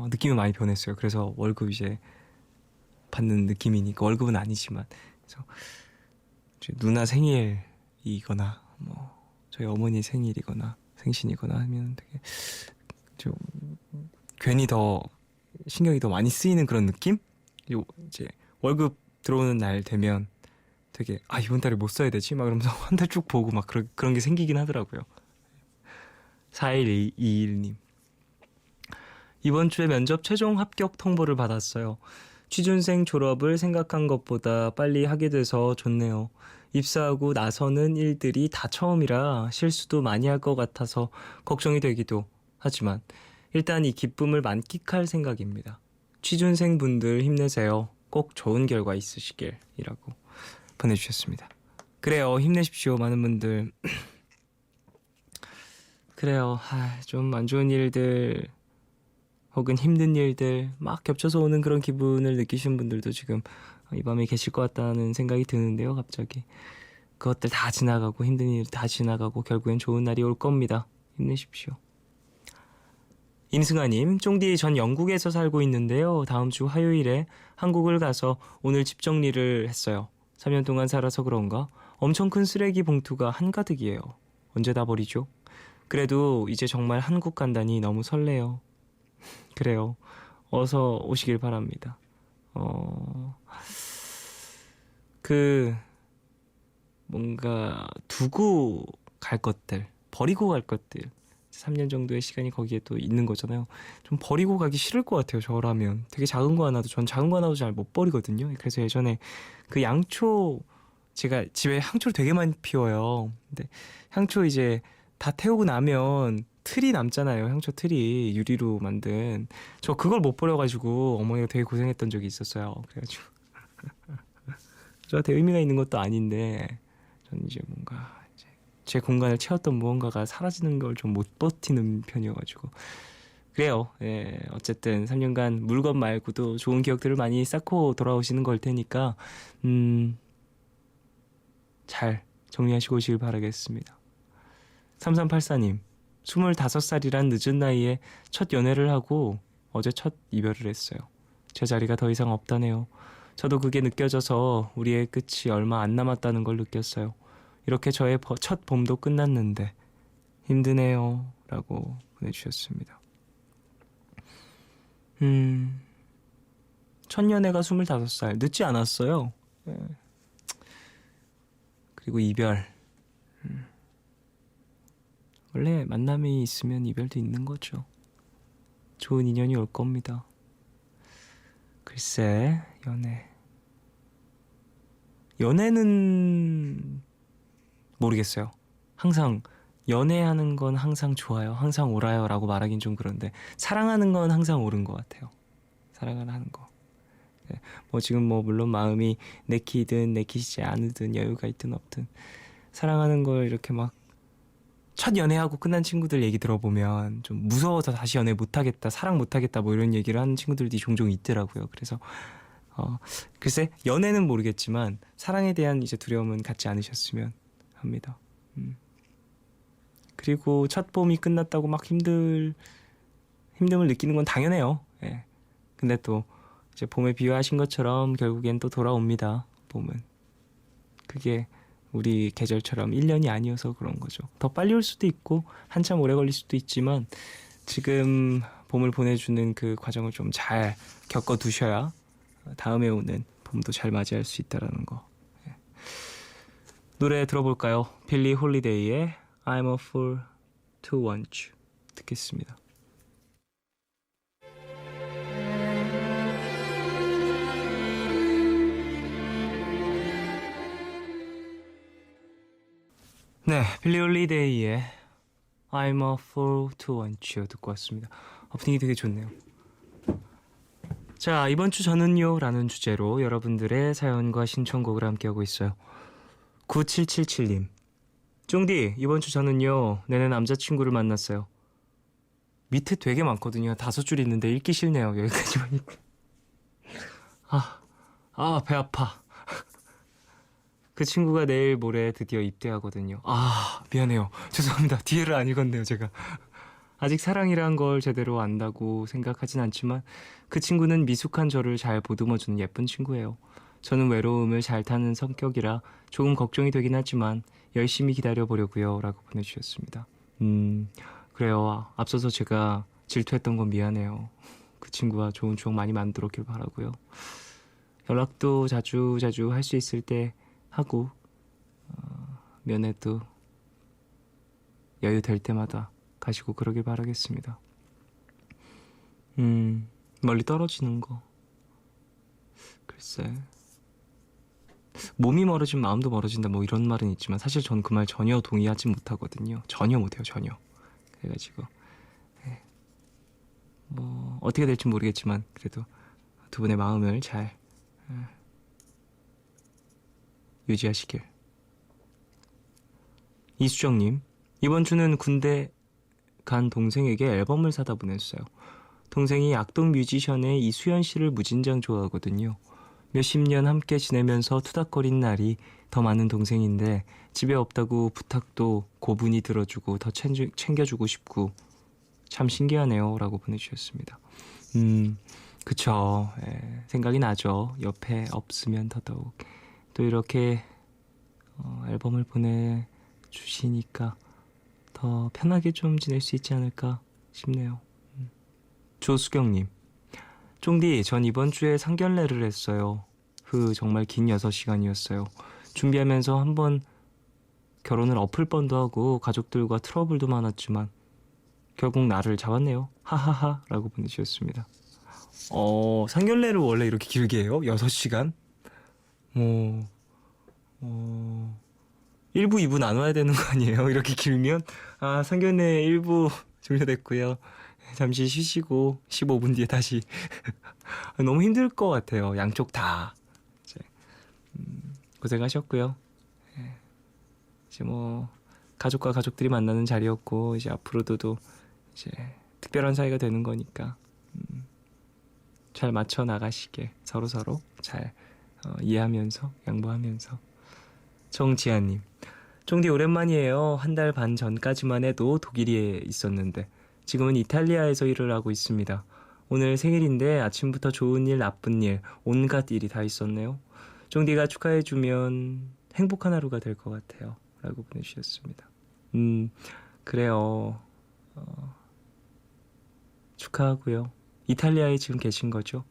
느낌이 많이 변했어요. 그래서 월급 이제 받는 느낌이니까 월급은 아니지만 그래서 이제 누나 생일이거나 뭐 저희 어머니 생일이거나 생신이거나 하면 되게 좀 괜히 더 신경이 더 많이 쓰이는 그런 느낌? 그리고 이제 월급 들어오는 날 되면 되게 이번 달에 뭐 써야 되지? 막 이러면서 한 달 쭉 보고 막 그런 게 생기긴 하더라고요. 4121님, 이번 주에 면접 최종 합격 통보를 받았어요. 취준생 졸업을 생각한 것보다 빨리 하게 돼서 좋네요. 입사하고 나서는 일들이 다 처음이라 실수도 많이 할 것 같아서 걱정이 되기도 하지만 일단 이 기쁨을 만끽할 생각입니다. 취준생 분들 힘내세요. 꼭 좋은 결과 있으시길 이라고 보내주셨습니다. 그래요. 힘내십시오. 많은 분들. 그래요. 좀 안 좋은 일들 혹은 힘든 일들 막 겹쳐서 오는 그런 기분을 느끼시는 분들도 지금 이 밤에 계실 것 같다는 생각이 드는데요. 갑자기 그것들 다 지나가고 힘든 일 다 지나가고 결국엔 좋은 날이 올 겁니다. 힘내십시오. 임승아님, 쫑디 전 영국에서 살고 있는데요. 다음 주 화요일에 한국을 가서 오늘 집 정리를 했어요. 3년 동안 살아서 그런가 엄청 큰 쓰레기 봉투가 한가득이에요. 언제 다 버리죠? 그래도 이제 정말 한국 간다니 너무 설레요. 그래요. 어서 오시길 바랍니다. 뭔가 두고 갈 것들, 버리고 갈 것들 3년 정도의 시간이 거기에 또 있는 거잖아요. 좀 버리고 가기 싫을 것 같아요. 저라면 되게 작은 거 하나도 전 작은 거 하나도 잘 못 버리거든요. 그래서 예전에 그 양초 제가 집에 향초를 되게 많이 피워요. 근데 향초 이제 다 태우고 나면 틀이 남잖아요. 향초 틀이 유리로 만든 저 그걸 못 버려가지고 어머니가 되게 고생했던 적이 있었어요. 그래가지고 저한테 의미가 있는 것도 아닌데 저는 이제 뭔가 제 공간을 채웠던 무언가가 사라지는 걸 좀 못 버티는 편이어가지고 그래요. 예, 어쨌든 3년간 물건 말고도 좋은 기억들을 많이 쌓고 돌아오시는 걸 테니까 잘 정리하시고 오시길 바라겠습니다. 3384님, 25살이란 늦은 나이에 첫 연애를 하고 어제 첫 이별을 했어요. 제 자리가 더 이상 없다네요. 저도 그게 느껴져서 우리의 끝이 얼마 안 남았다는 걸 느꼈어요. 이렇게 저의 첫 봄도 끝났는데 힘드네요 라고 보내주셨습니다. 첫 연애가 25살 늦지 않았어요. 네. 그리고 이별 원래 만남이 있으면 이별도 있는 거죠. 좋은 인연이 올 겁니다. 글쎄 연애는 모르겠어요. 항상 연애하는 건 항상 좋아요. 항상 옳아요 라고 말하긴 좀 그런데 사랑하는 건 항상 옳은 것 같아요. 사랑을 하는 거. 네. 지금 물론 마음이 내키든 내키지 않으든 여유가 있든 없든 사랑하는 걸 이렇게 막 첫 연애하고 끝난 친구들 얘기 들어보면 좀 무서워서 다시 연애 못하겠다, 사랑 못하겠다 이런 얘기를 하는 친구들이 종종 있더라고요. 그래서 글쎄 연애는 모르겠지만 사랑에 대한 이제 두려움은 갖지 않으셨으면 합니다. 그리고 첫 봄이 끝났다고 막 힘듦을 느끼는 건 당연해요. 예. 근데 또 이제 봄에 비유하신 것처럼 결국엔 또 돌아옵니다. 봄은. 그게 우리 계절처럼 1년이 아니어서 그런 거죠. 더 빨리 올 수도 있고 한참 오래 걸릴 수도 있지만 지금 봄을 보내주는 그 과정을 좀 잘 겪어두셔야 다음에 오는 봄도 잘 맞이할 수 있다라는 거. 예. 노래 들어볼까요? 빌리 홀리데이의 I'm a fool to want you 듣겠습니다. 네, 빌리 홀리데이의 I'm a fool to want you 듣고 왔습니다. 분위기 되게 좋네요. 자, 이번 주 저는요 라는 주제로 여러분들의 사연과 신청곡을 함께하고 있어요. 9777님, 쫑디, 이번 주 저는요 내내 남자친구를 만났어요. 밑에 되게 많거든요. 5줄 있는데 읽기 싫네요. 여기까지만 읽고. 배 아파. 그 친구가 내일 모레 드디어 입대하거든요. 미안해요. 죄송합니다. 뒤에를 안 읽었네요, 제가. 아직 사랑이란 걸 제대로 안다고 생각하진 않지만 그 친구는 미숙한 저를 잘 보듬어주는 예쁜 친구예요. 저는 외로움을 잘 타는 성격이라 조금 걱정이 되긴 하지만 열심히 기다려보려고요 라고 보내주셨습니다. 그래요. 앞서서 제가 질투했던 건 미안해요. 그 친구와 좋은 추억 많이 만들었길 바라고요. 연락도 자주 할 수 있을 때 하고 면회도 여유 될 때마다 가시고 그러길 바라겠습니다. 멀리 떨어지는 거 글쎄 몸이 멀어지면 마음도 멀어진다 뭐 이런 말은 있지만 사실 전 그 말 전혀 동의하지 못하거든요. 전혀 못해요. 전혀. 그래가지고 뭐 어떻게 될지 모르겠지만 그래도 두 분의 마음을 잘 유지하시길. 이수정님, 이번 주는 군대 간 동생에게 앨범을 사다 보냈어요. 동생이 악동 뮤지션의 이수연 씨를 무진장 좋아하거든요. 몇십 년 함께 지내면서 투닥거린 날이 더 많은 동생인데 집에 없다고 부탁도 고분이 들어주고 더 챙겨주고 싶고 참 신기하네요 라고 보내주셨습니다. 그쵸. 생각이 나죠. 옆에 없으면 더더욱. 또 이렇게 앨범을 보내주시니까 더 편하게 좀 지낼 수 있지 않을까 싶네요. 조수경님, 쫑디, 전 이번 주에 상견례를 했어요. 정말 긴 6시간이었어요. 준비하면서 한번 결혼을 엎을 뻔도 하고 가족들과 트러블도 많았지만 결국 나를 잡았네요. 하하하 라고 보내주셨습니다. 상견례를 원래 이렇게 길게 해요? 6시간? 1부, 2부 나눠야 되는 거 아니에요? 이렇게 길면? 상견례 1부 종료됐고요. 잠시 쉬시고 15분 뒤에 다시 너무 힘들 것 같아요. 양쪽 다 이제, 고생하셨고요. 이제 뭐 가족과 가족들이 만나는 자리였고 이제 앞으로도 이제 특별한 사이가 되는 거니까 잘 맞춰 나가시게 서로 잘 이해하면서 양보하면서. 정지아님, 쫑디 오랜만이에요. 한 달 반 전까지만 해도 독일에 있었는데 지금은 이탈리아에서 일을 하고 있습니다. 오늘 생일인데 아침부터 좋은 일, 나쁜 일, 온갖 일이 다 있었네요. 쫑디가 축하해주면 행복한 하루가 될 것 같아요. 라고 보내주셨습니다. 그래요. 축하하고요. 이탈리아에 지금 계신 거죠?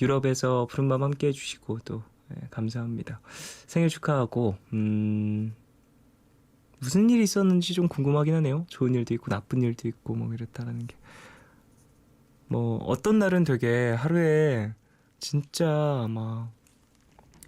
유럽에서 푸른밤 함께 해주시고 또 감사합니다. 생일 축하하고 무슨 일이 있었는지 좀 궁금하긴 하네요. 좋은 일도 있고 나쁜 일도 있고 뭐 이랬다라는 게. 뭐 어떤 날은 되게 하루에 진짜 막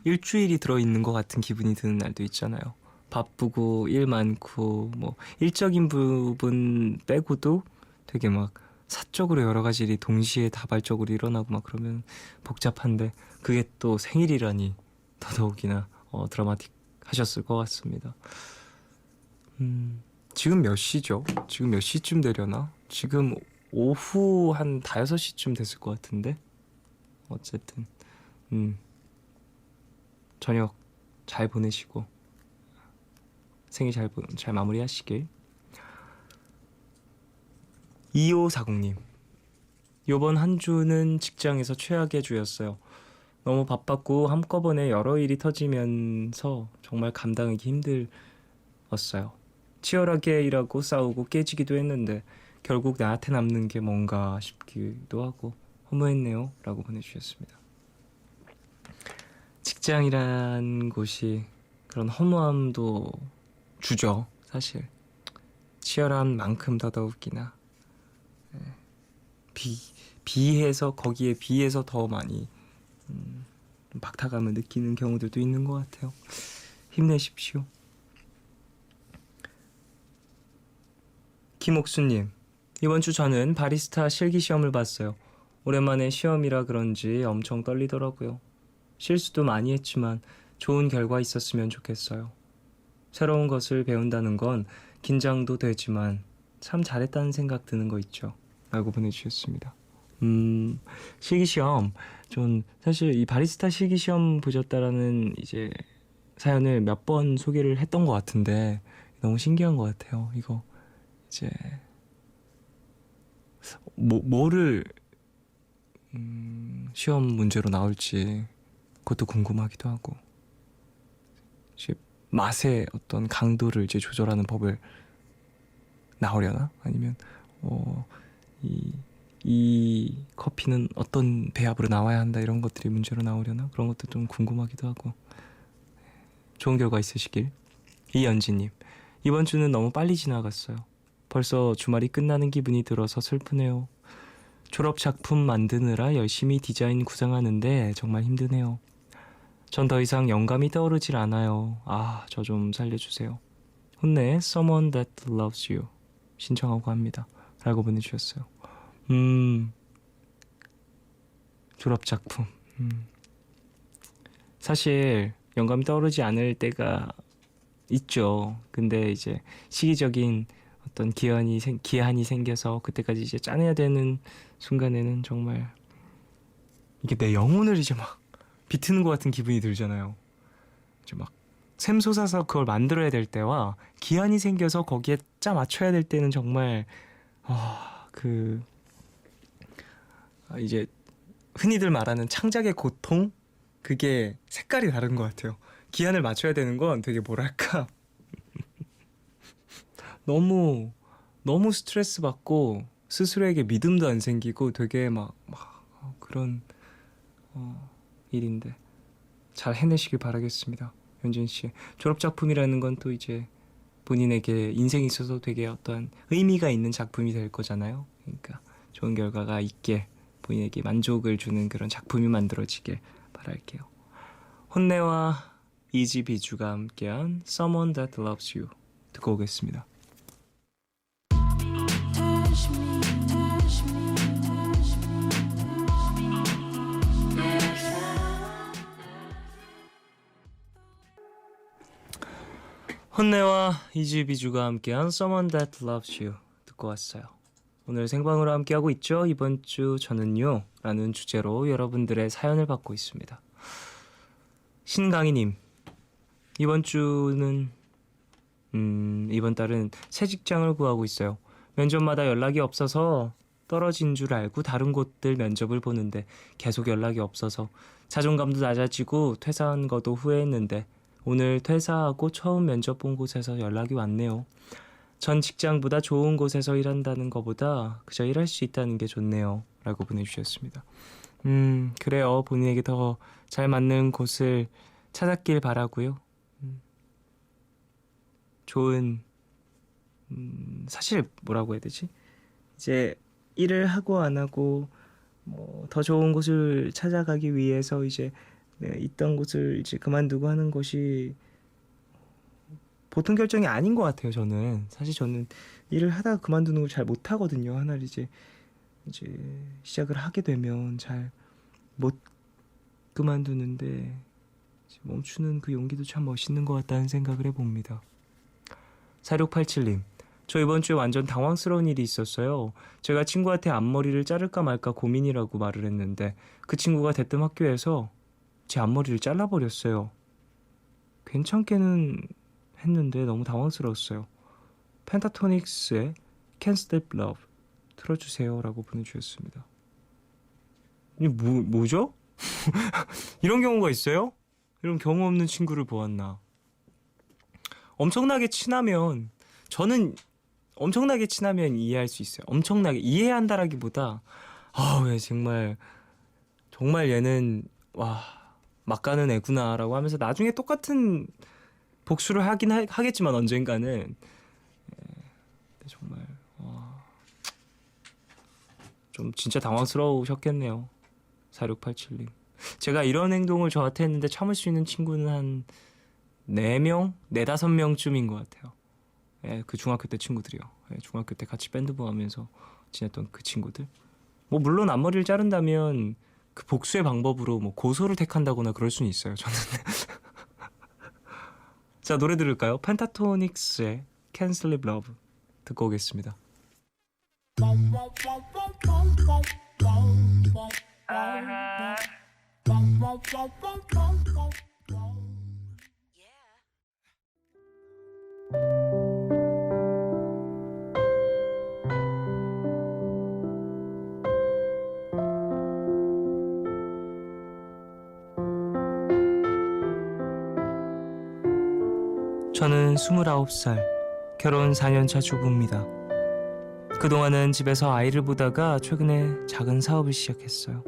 일주일이 들어있는 것 같은 기분이 드는 날도 있잖아요. 바쁘고 일 많고 뭐 일적인 부분 빼고도 되게 막 사적으로 여러 가지 일이 동시에 다발적으로 일어나고 막 그러면 복잡한데 그게 또 생일이라니 더더욱이나 드라마틱하셨을 것 같습니다. 지금 몇 시죠? 지금 몇 시쯤 되려나? 지금 오후 한 5시쯤 됐을 것 같은데 어쨌든 저녁 잘 보내시고 생일 잘 마무리하시길. 2540님, 요번 한 주는 직장에서 최악의 주였어요. 너무 바빴고 한꺼번에 여러 일이 터지면서 정말 감당하기 힘들었어요. 치열하게 일하고 싸우고 깨지기도 했는데 결국 나한테 남는 게 뭔가 싶기도 하고 허무했네요. 라고 보내주셨습니다. 직장이란 곳이 그런 허무함도 주죠. 사실 치열한 만큼 더더욱이나 비해서 거기에 비해서 더 많이 박탈감을 느끼는 경우들도 있는 것 같아요. 힘내십시오. 김옥수님, 이번 주 저는 바리스타 실기 시험을 봤어요. 오랜만에 시험이라 그런지 엄청 떨리더라고요. 실수도 많이 했지만 좋은 결과 있었으면 좋겠어요. 새로운 것을 배운다는 건 긴장도 되지만 참 잘했다는 생각 드는 거 있죠. 라고 보내주셨습니다. 실기시험, 전 사실 이 바리스타 실기시험 보셨다라는 이제 사연을 몇 번 소개를 했던 것 같은데 너무 신기한 것 같아요. 이거 이제 뭐를 시험 문제로 나올지 그것도 궁금하기도 하고, 이제 맛의 어떤 강도를 이제 조절하는 법을 나오려나? 아니면 이 커피는 어떤 배합으로 나와야 한다, 이런 것들이 문제로 나오려나? 그런 것도 좀 궁금하기도 하고. 좋은 결과 있으시길. 이연지님, 이번 주는 너무 빨리 지나갔어요. 벌써 주말이 끝나는 기분이 들어서 슬프네요. 졸업 작품 만드느라 열심히 디자인 구상하는데 정말 힘드네요. 전 더 이상 영감이 떠오르질 않아요. 아, 저 좀 살려주세요. 혼내의 Someone That Loves You 신청하고 합니다. 라고 보내주셨어요. 졸업 작품. 사실 영감이 떠오르지 않을 때가 있죠. 근데 이제 시기적인 어떤 기한이 생겨서 그때까지 이제 짜내야 되는 순간에는 정말 이게 내 영혼을 이제 막 비트는 것 같은 기분이 들잖아요. 이제 막 샘솟아서 그걸 만들어야 될 때와 기한이 생겨서 거기에 짜 맞춰야 될 때는 정말 이제 흔히들 말하는 창작의 고통, 그게 색깔이 다른 것 같아요. 기한을 맞춰야 되는 건 되게 뭐랄까 너무 스트레스 받고 스스로에게 믿음도 안 생기고 되게 막 그런 일인데 잘 해내시길 바라겠습니다. 현진 씨, 졸업 작품이라는 건 또 이제 본인에게 인생에 있어서 되게 어떤 의미가 있는 작품이 될 거잖아요. 그러니까 좋은 결과가 있게 본인에게 만족을 주는 그런 작품이 만들어지길 바랄게요. 혼내와 이지 비주가 함께한 Someone That Loves You 듣고 오겠습니다. 혼내와 이지 비주가 함께한 Someone That Loves You 듣고 왔어요. 오늘 생방으로 함께하고 있죠. 이번 주 저는요 라는 주제로 여러분들의 사연을 받고 있습니다. 신강희님, 이번 달은 새 직장을 구하고 있어요. 면접마다 연락이 없어서 떨어진 줄 알고 다른 곳들 면접을 보는데 계속 연락이 없어서 자존감도 낮아지고 퇴사한 것도 후회했는데 오늘 퇴사하고 처음 면접 본 곳에서 연락이 왔네요. 전 직장보다 좋은 곳에서 일한다는 것보다 그저 일할 수 있다는 게 좋네요. 라고 보내주셨습니다. 그래요. 본인에게 더 잘 맞는 곳을 찾았길 바라고요. 좋은 사실 뭐라고 해야 되지? 이제 일을 하고 안 하고 더 좋은 곳을 찾아가기 위해서 이제 있던 곳을 이제 그만두고 하는 것이 보통 결정이 아닌 것 같아요. 저는 사실 일을 하다가 그만두는 걸 잘 못하거든요. 하나를 이제 시작을 하게 되면 잘 못 그만두는데 멈추는 그 용기도 참 멋있는 것 같다는 생각을 해봅니다. 4687님, 저 이번 주에 완전 당황스러운 일이 있었어요. 제가 친구한테 앞머리를 자를까 말까 고민이라고 말을 했는데 그 친구가 대뜸 학교에서 제 앞머리를 잘라버렸어요. 괜찮게는 했는데 너무 당황스러웠어요. 펜타토닉스의 Can't Stop Love 틀어주세요 라고 보내주셨습니다. 이 뭐죠? 이런 경우가 있어요? 이런 경우 없는 친구를 보았나? 엄청나게 친하면 저는 엄청나게 친하면 이해할 수 있어요. 엄청나게 이해한다라기보다 왜 정말 얘는 막 가는 애구나라고 하면서 나중에 똑같은 복수를 하겠지만 언젠가는 정말 좀 진짜 당황스러우셨겠네요. 4687님. 제가 이런 행동을 저한테 했는데 참을 수 있는 친구는 한 4명? 4, 5명쯤인 것 같아요. 예, 그 중학교 때 친구들이요. 예, 중학교 때 같이 밴드부 하면서 지냈던 그 친구들. 뭐 물론 앞머리를 자른다면 그 복수의 방법으로 뭐 고소를 택한다거나 그럴 수는 있어요. 저는. 자, 노래 들을까요? 펜타토닉스의 Can't Sleep Love 듣고 오겠습니다. 저는 29살, 결혼 4년차 주부입니다. 그동안은 집에서 아이를 보다가 최근에 작은 사업을 시작했어요.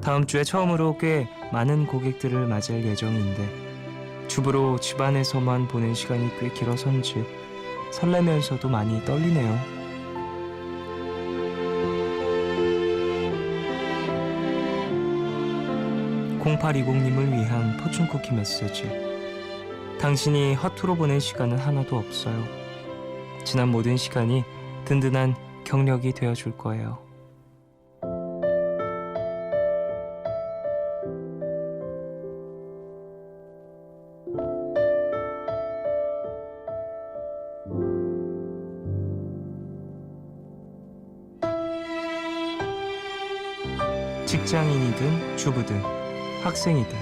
다음 주에 처음으로 꽤 많은 고객들을 맞이할 예정인데 주부로 집안에서만 보낸 시간이 꽤 길어서인지 설레면서도 많이 떨리네요. (0820님을) 위한 포춘쿠키 메시지. 당신이 허투루 보낸 시간은 하나도 없어요. 지난 모든 시간이 든든한 경력이 되어줄 거예요. 직장인이든 주부든 학생이든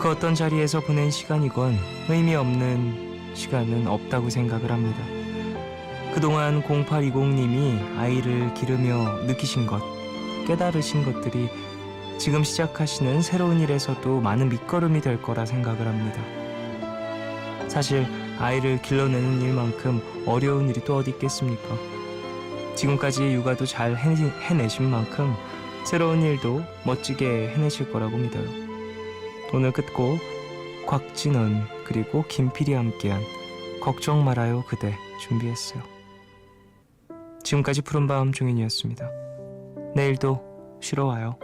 그 어떤 자리에서 보낸 시간이건 의미 없는 시간은 없다고 생각을 합니다. 그동안 0820님이 아이를 기르며 느끼신 것, 깨달으신 것들이 지금 시작하시는 새로운 일에서도 많은 밑거름이 될 거라 생각을 합니다. 사실 아이를 길러내는 일만큼 어려운 일이 또 어디 있겠습니까? 지금까지 육아도 잘 해내신 만큼 새로운 일도 멋지게 해내실 거라고 믿어요. 오늘 끝곡 곽진원 그리고 김필이 함께한 걱정 말아요 그대 준비했어요. 지금까지 푸른밤 종인이었습니다. 내일도 쉬러 와요.